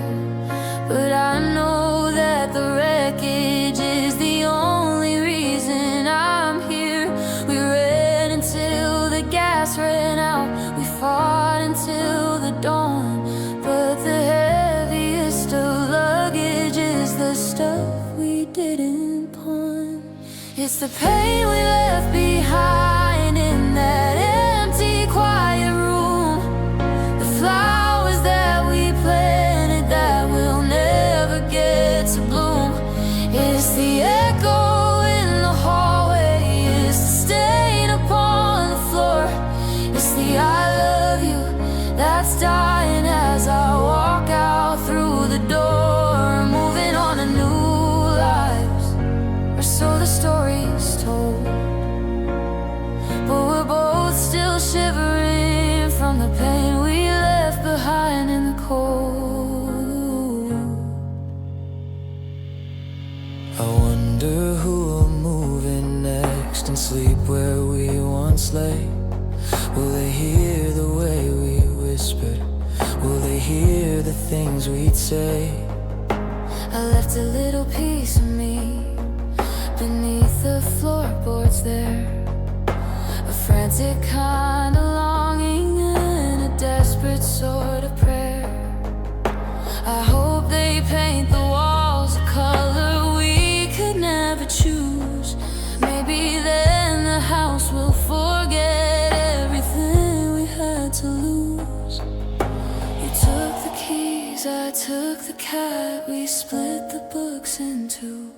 but I know that the wreckage is the only reason I'm here. We ran until the gas ran out, we fought until the dawn, but the heaviest of luggage is the stuff we didn't pawn. It's the pain we left behind in that empty, quiet room, the flowers that we planted that will never get to bloom. It's the echo in the hallway, it's the stain upon the floor, it's the I love you that's dying as I walk out through the door. Moving on to new lives, or so the story's told, but we're both still shivering from the pain we left behind in the cold. I wonder who will move in next and sleep where we once lay. Will they hear the way we whispered? Will they hear the things we'd say? I left a little piece of me beneath the floorboards there, a frantic kind of longing and a desperate sort of prayer. I hope they paint the walls a color we could never choose. Maybe then the house will forget everything we had to lose. You took the keys, I took the cat, we split the books in two.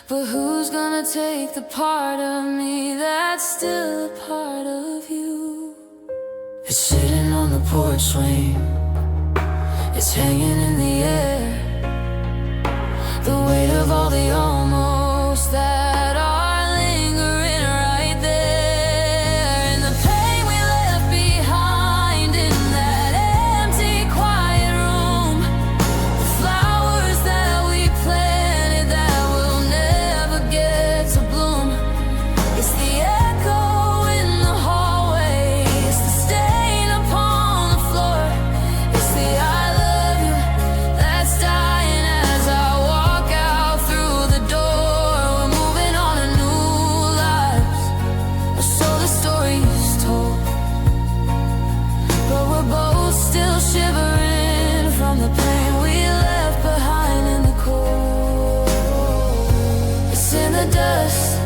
But who's gonna take the part of me that's still a part of you? It's sitting on the porch swing, it's hanging in the air, the weight of all the almost that are lingering right there. And the pain we left behind in that empty, quiet room, the flowers that we planted that will never get to bloom. It's the echo in the hallway, it's the stain upon the floor, it's the I love you that's dying as I walk out through the door. We're moving on to new lives, or so the story's told, but we're both still shivering from the pain we left behind in the cold. It's in the dust,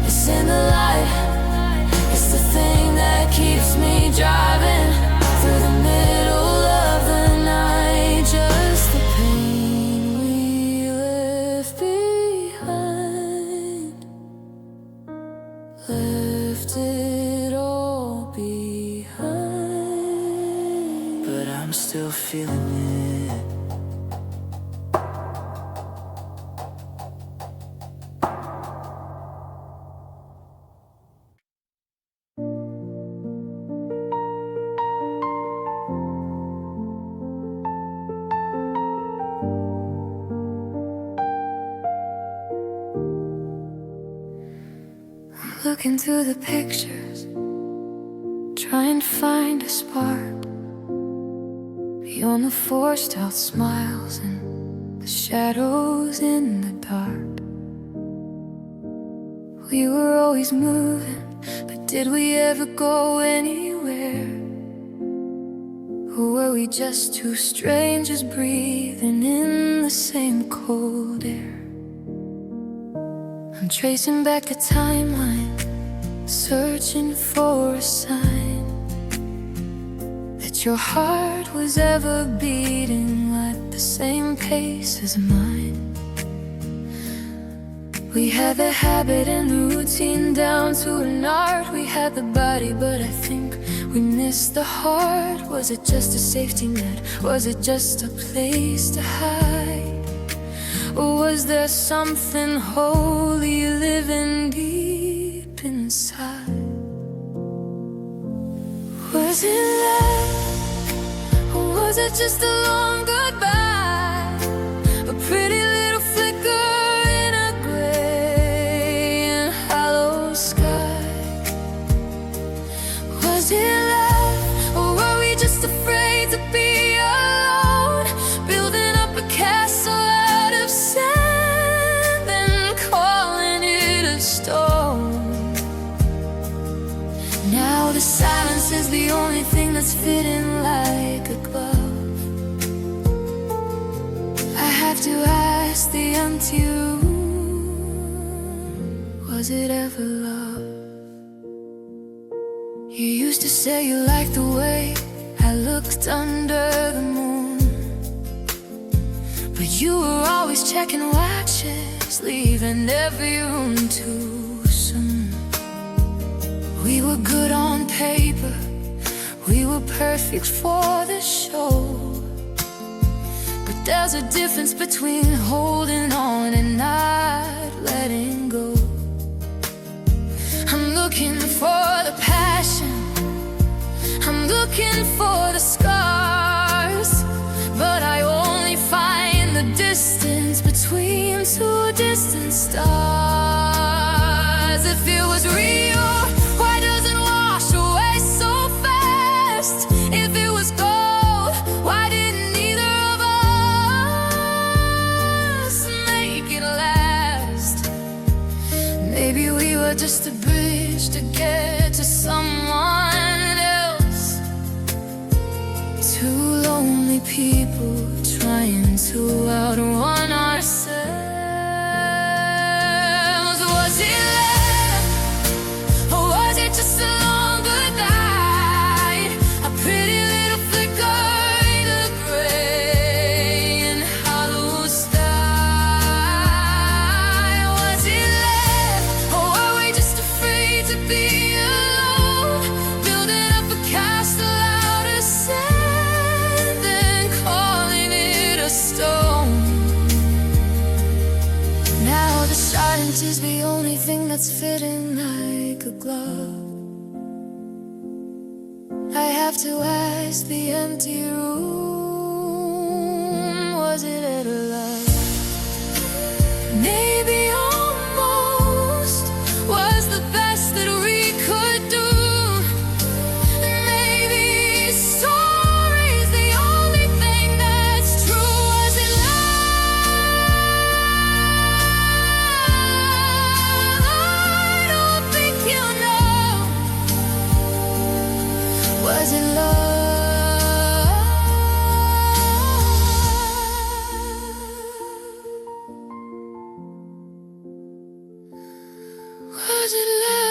it's in the light, it's the thing that keeps me driving through the middle of the night. Just the pain we left behind, left it all behind, but I'm still feeling it. Looking through the pictures, trying to find a spark beyond the forced out smiles and the shadows in the dark. We were always moving, but did we ever go anywhere? Or were we just two strangers breathing in the same cold air? I'm tracing back the timeline, searching for a sign that your heart was ever beating at the same pace as mine. We had the habit and the routine down to an art. We had the body, but I think we missed the heart. Was it just a safety net? Was it just a place to hide? Or was there something holy living deep inside? Was it love? Or was it just a long goodbye? A pretty little flicker in a gray and hollow sky. Was it love? Or were we just afraid to be alone? Building up a castle out of sand and calling it a stone. Now the silence is the only thing that's fitting like a glove. I have to ask the empty room, was it ever love? You used to say you liked the way I looked under the moon, but you were always checking watches, leaving every room too soon. We were good on paper, we were perfect for the show, but there's a difference between holding on and not letting go. I'm looking for the passion, I'm looking for the scars, but I only find the distance between two distant stars. If it was real, why does it wash away so fast? If it was gold, why didn't neither of us make it last? Maybe we were just a bridge to get to someone else. Two lonely people trying to outrun ourselves. Was it love? Or was it just a long goodbye? A pretty little flicker in the gray and hollow sky. Was it love? Or were we just afraid to be alone? Building up a castle out of sand and calling it a stone. Now the silence is the only thing that's fitting like a glove. I have to ask the empty room, was it ever love? Maybe almost was the best that we could do. Maybe sorry's the only thing that's true. Was it love? I don't think you know. Was it love? Was it love?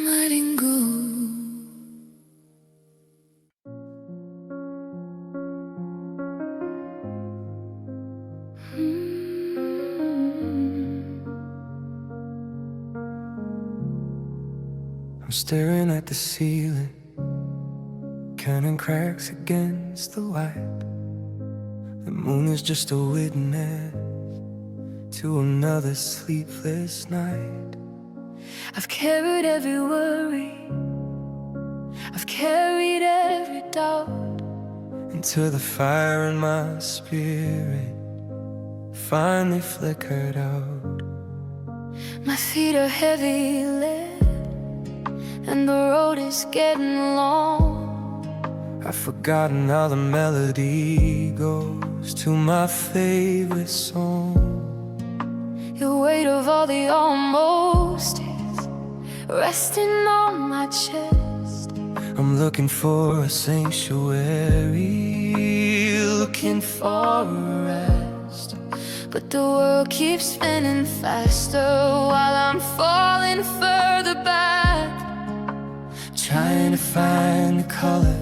Letting go. I'm staring at the ceiling, counting cracks against the light. The moon is just a witness to another sleepless night. I've carried every worry, I've carried every doubt, Until the fire in my spirit finally flickered out. my feet are heavy lead, and the road is getting long. I've forgotten how the melody goes to my favorite song. The weight of all the almost is resting on my chest. I'm looking for a sanctuary, looking for a rest. But the world keeps spinning faster while I'm falling further back. trying to find the color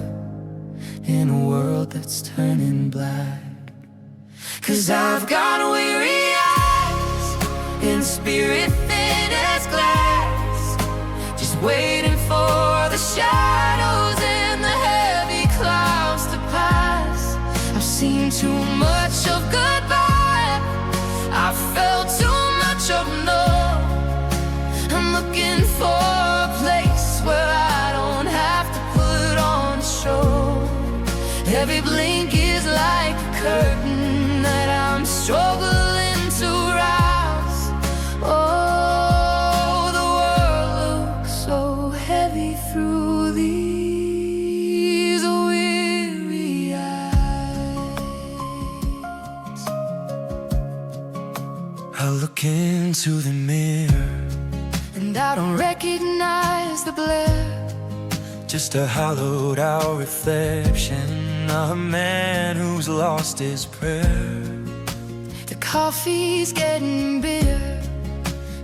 in a world that's turning black. 'Cause I've got weary eyes and spirit thin as glass, just waiting for the shadows and the heavy clouds to pass. I've seen too much of goodbye, I've felt too much of no. I'm looking for a place where I don't have to put on a show. Every blink is like a curtain that I'm struggling to rouse. Oh, the world looks so heavy through these weary eyes. I look into the mirror and I don't recognize the glare, just a hollowed out reflection of a man who's lost his prayer. The coffee's getting bitter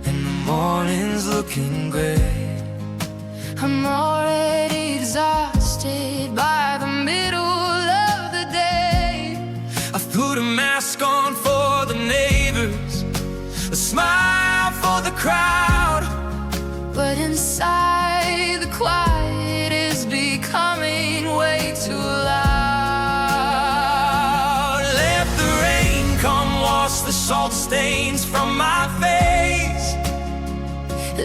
and the morning's looking gray. I'm already exhausted by the middle of the day. I've put a mask on for the neighbors, a smile for the crowd, but inside the quiet is becoming way too loud. Let the rain come wash the salt stains from my face.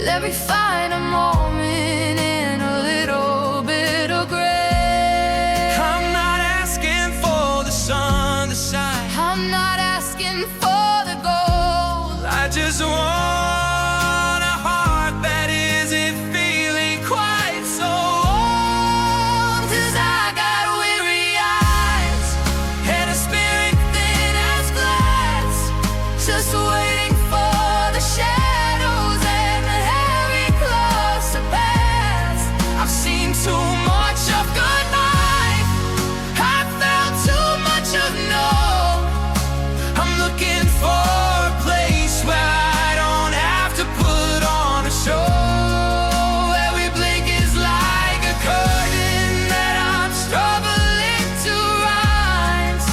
Let me find a moment in a little bit of gray. I'm not asking for the sun to shine, I'm not asking for the gold. I just want a heart that isn't feeling quite so old. 'Cause I got weary eyes and a spirit thin as glass, just waiting for the shadows and the hairy clouds to pass. I've seen too much of good life, I've felt too much of no. I'm looking for a place where I don't have to put on a show. Every blink is like a curtain that I'm struggling to rise.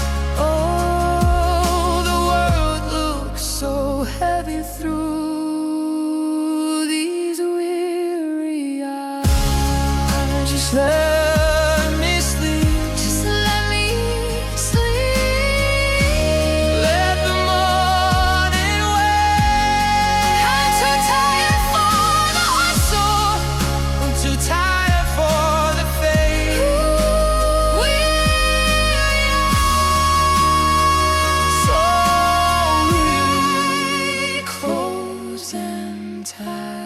Oh, the world looks so heavy through these weary eyes. Just let me sleep, just let me sleep. Let the morning wait. I'm too tired for the hustle, I'm too tired for the fake. Weary eyes, so weary, close them tight.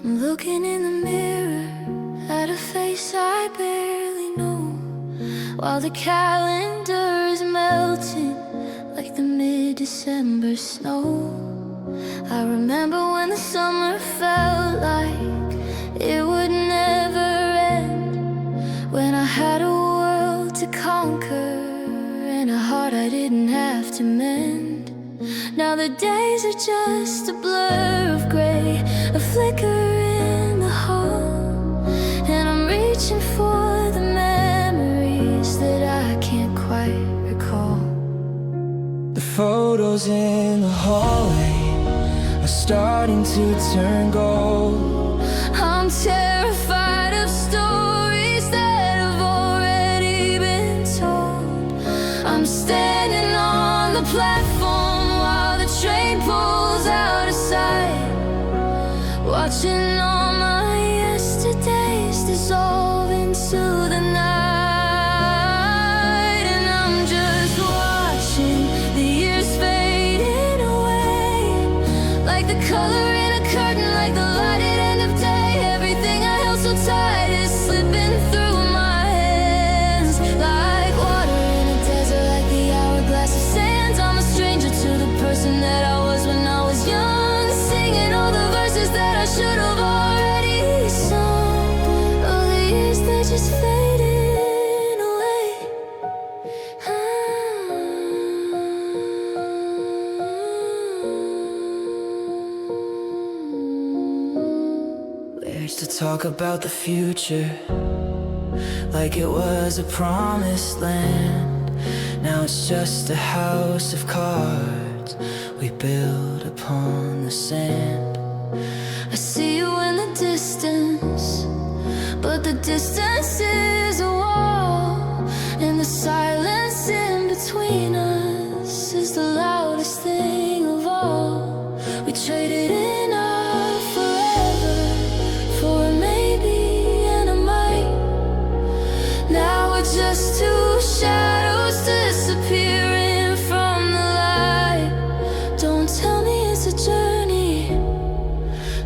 I'm looking in the mirror at a face I barely know, while the calendar is melting like the mid-December snow. I remember when the summer felt like it would never end, when I had a world to conquer and a heart I didn't have to mend. Now the days are just a blur of gray, a flicker in the hall, and I'm reaching for the memories that I can't quite recall. The photos in the hallway are starting to turn gold. I'm terrified of stories that have already been told. I'm standing on the platform while the train pulls out of sight, watching all my yesterdays dissolve into the night. And I'm just watching the years fading away, like the color in a curtain, like the light at end of day. Everything I held so tight is slipping through my hands, like water in a desert, like the hourglass of sand. I'm a stranger to the person that I was when I was young, singing all the verses that I should have already talk about the future like it was a promised land. Now it's just a house of cards we build upon the sand. I see you in the distance, but the distance is a wall, and the silence in between us is the loudest thing of all. We traded in our forever for a maybe and a might. Now we're just two shadows disappearing from the light. Don't tell me it's a journey,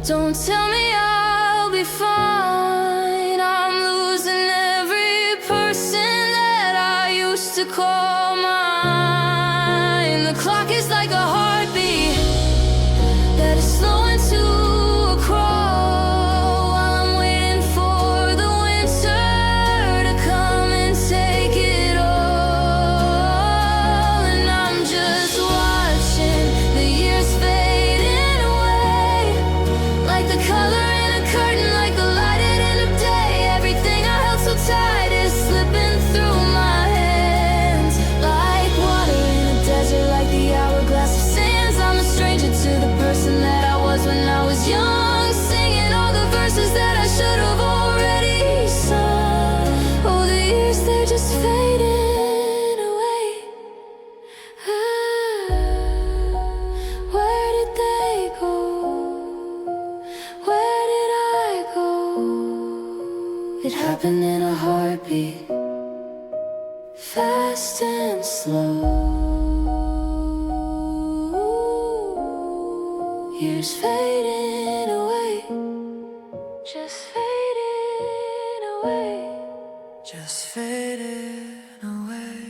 don't tell me I'll be fine. I'm losing every person that I used to call mine. The clock is like a heartbeat that is slowing to a crawl, while I'm waiting for the winter to come and take it all. And I'm just watching the years fading away, like the color in a curtain, like the light at end of day. Everything I held so tight is slipping through my hands, like water in a desert, like the hourglass of sands. I'm a stranger to the person that I was when I was young, singing all the verses that I should have already sung. Oh, the years, they're just fading away. Where did they go? Where did I go? It happened in a heartbeat, fast and slow. Years fading away, just fading away, just fading away.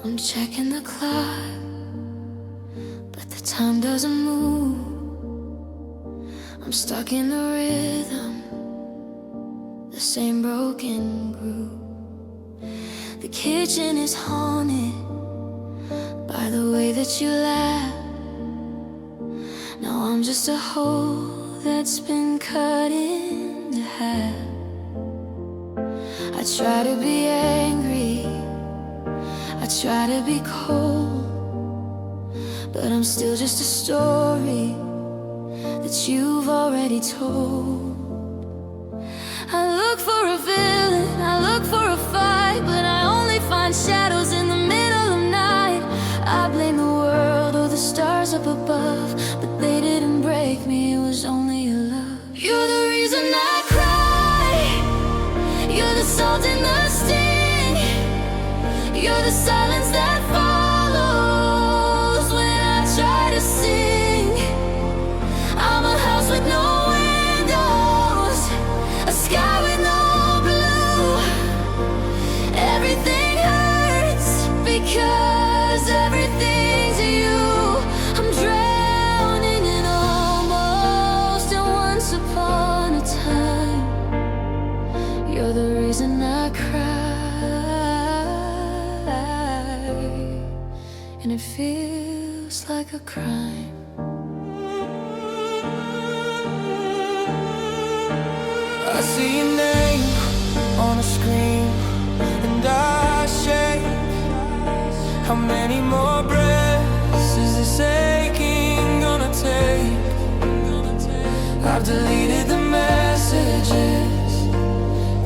I'm checking the clock, but the time doesn't move. I'm stuck in the rhythm, the same broken groove. The kitchen is haunted by the way that you laugh. Now I'm just a hole that's been cut into half. I try to be angry, I try to be cold, but I'm still just a story that you've already told. I look for a villain, I look for a fight, but I only find shadows in the middle of night. I blame the world or the stars up above, but they didn't break me, it was only your love. You're the reason I cry, you're the salt in the sting, you're the silence that follows when I try to sing. I'm a house with no windows, a sky with no blue. Everything hurts because everything's you. I'm drowning in almost, and once upon a time, you're the reason I cry, and it feels like a crime. I see your name on a screen and I shake. How many more breaths is this aching gonna take? I've deleted the messages,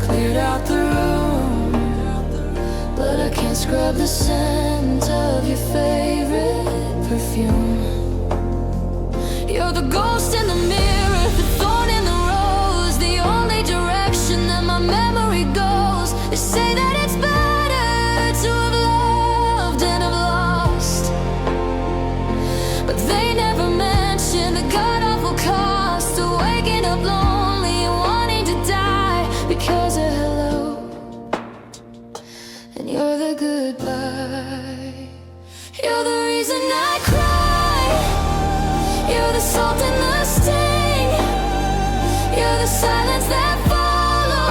cleared out the room, but I can't scrub the scent of your favorite perfume. You're the ghost in the mirror, the thorn in the rose, the only direction that my memory goes. They say that it's better to have loved and have lost, but they never mention the god-awful cost of waking up lonely and wanting to die because of hello, and you're the goodbye. You're the reason I cry, you're the salt in the sting, you're the silence that follows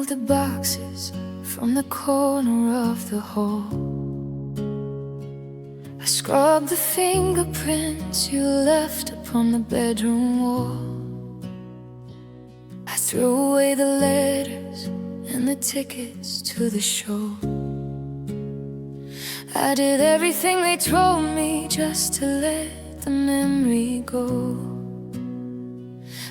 removed the boxes from the corner of the hall. I scrubbed the fingerprints you left upon the bedroom wall. I threw away the letters and the tickets to the show. I did everything they told me just to let the memory go.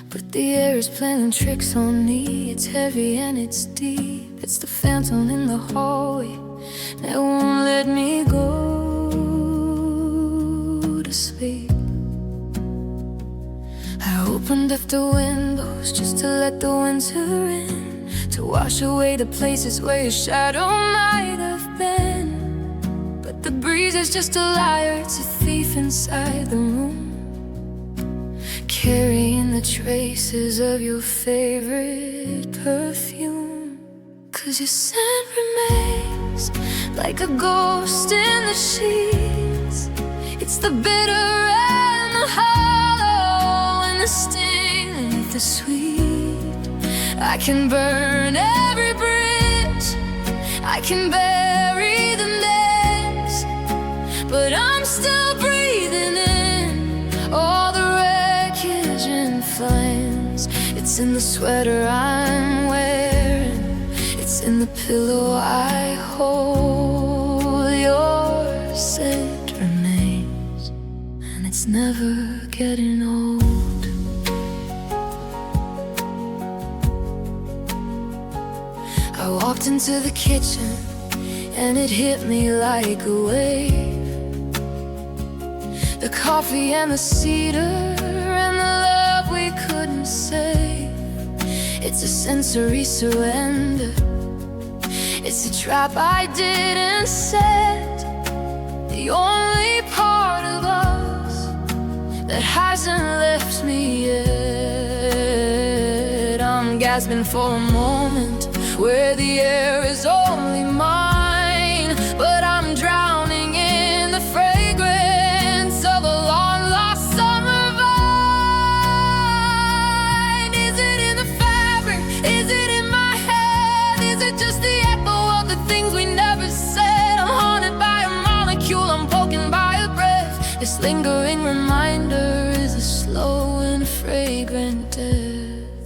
But the air is playing tricks on me. It's heavy and it's deep. It's the phantom in the hallway that won't let me go to sleep. I opened up the windows just to let the winter in, to wash away the places where your shadow might have been. But the breeze is just a liar, it's a thief inside the room, carrying the traces of your favorite perfume. 'Cause your scent remains like a ghost in the sheets. It's the bitter and the hollow and the sting of the sweet. I can burn every bridge, I can bury the mess, but I'm still breathing in all the wreckage and flames. It's in the sweater I'm wearing, it's in the pillow I hold. Your scent remains, and it's never getting old. I walked into the kitchen and it hit me like a wave. The coffee and the cedar and the love we couldn't save. It's a sensory surrender, it's a trap I didn't set. The only part of us that hasn't left me yet. I'm gasping for a moment where the air is only mine, but I'm drowning in the fragrance of a long-lost summer vine. Is it in the fabric? Is it in my head? Is it just the echo of the things we never said? I'm haunted by a molecule, I'm poking by a breath. This lingering reminder is a slow and fragrant death.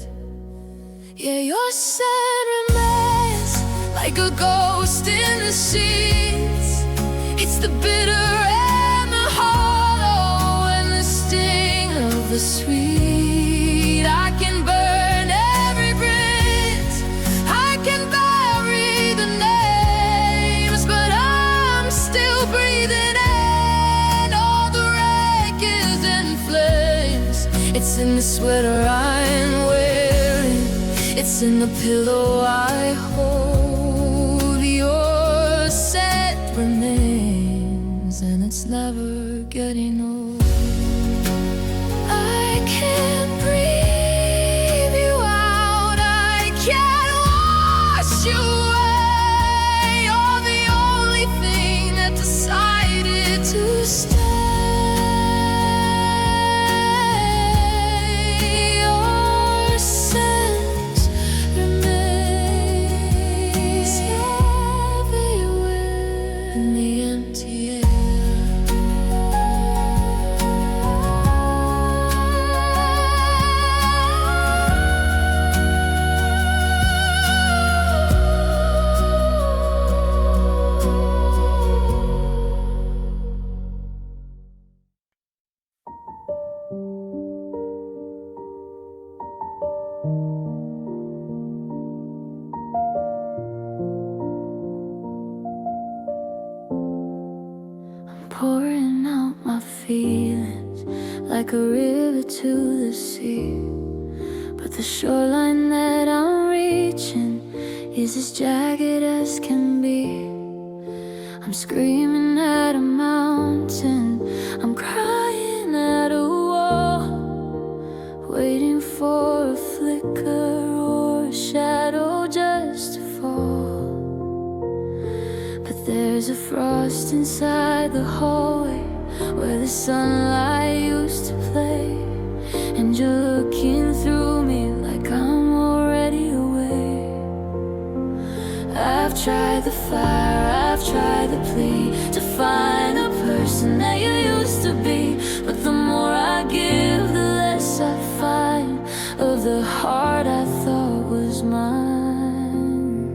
Yeah, your scent remains like a ghost in the sheets. It's the bitter and the hollow and the sting of the sweet. I can burn every bridge, I can bury the names, but I'm still breathing in all the wreckage and flames. It's in the sweater I'm wearing, it's in the pillow I hold. Your scent remains, and it's never getting old. I can't breathe you out, I can't wash you away. You're the only thing that decided to stay. Your scent remains everywhere in the empty air. Pouring out my feelings like a river to the sea, but the shoreline that I'm reaching is as jagged as can be. I'm screaming at a mountain, I'm crying at a wall, waiting for a flicker or a shadow just to fall. But there's a frost inside the hallway where the sunlight used to play, and you're looking through me like I'm already away. I've tried the fire, I've tried the plea to find a person that you used to be. But the more I give, the less I find of the heart I thought was mine.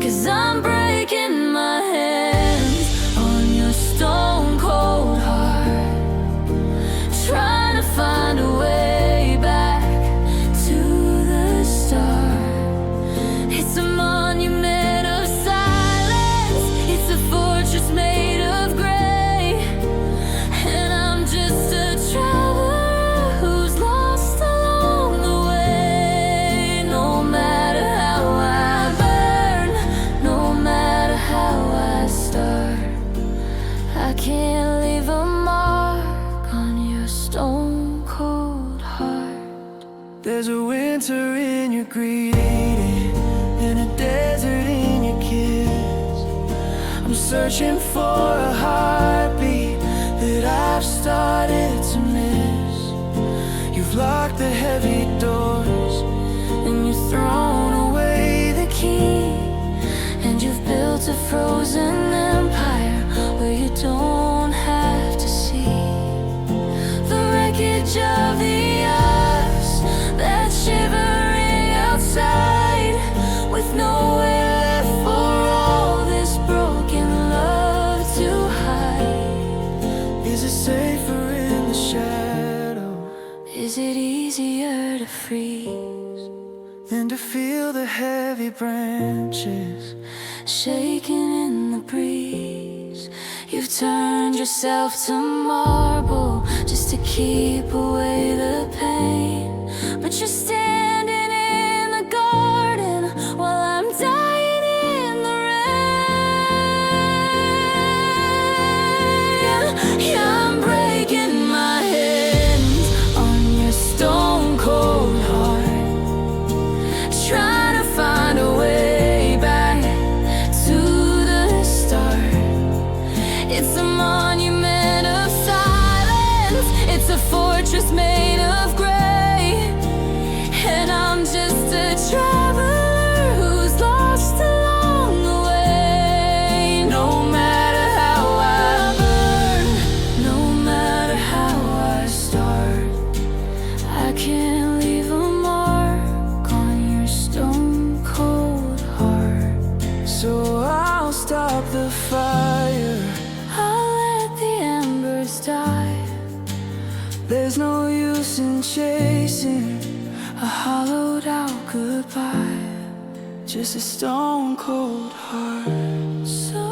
'Cause I'm breaking my hands on your stone cold heart, trying to find a way back to the start. It's a monument of silence, it's a fortress made of gray, and I'm just a traveler who's lost along the way. No matter how I burn, no matter how I start, I can't leave a mark on your stone cold heart. There's a winter in your greeting and a desert in your kiss. I'm searching for a heartbeat that I've started to miss. You've locked the heavy doors and you've thrown away the key, and you've built a frozen empire where you don't have to see the wreckage of the us that's shivering outside, with nowhere left for all this broken love to hide. Is it safer in the shadow Is it easier to freeze than to feel the heavy branches shaking in the breeze? You've turned yourself to marble just to keep away the pain, but you're standing in the garden while I'm dying in the rain. Yeah, I'm breaking my hands on your stone cold heart, trying to find a way back to the start. It's a monument of silence, it's a fortress made of gray, and I'm just a traveler who's lost along the way. No matter how I burn, no matter how I start, I can't leave a mark on your stone cold heart. So I'll stop the fire. I'll let the embers die. There's no use in chasing A hollowed out goodbye, just a stone cold heart. so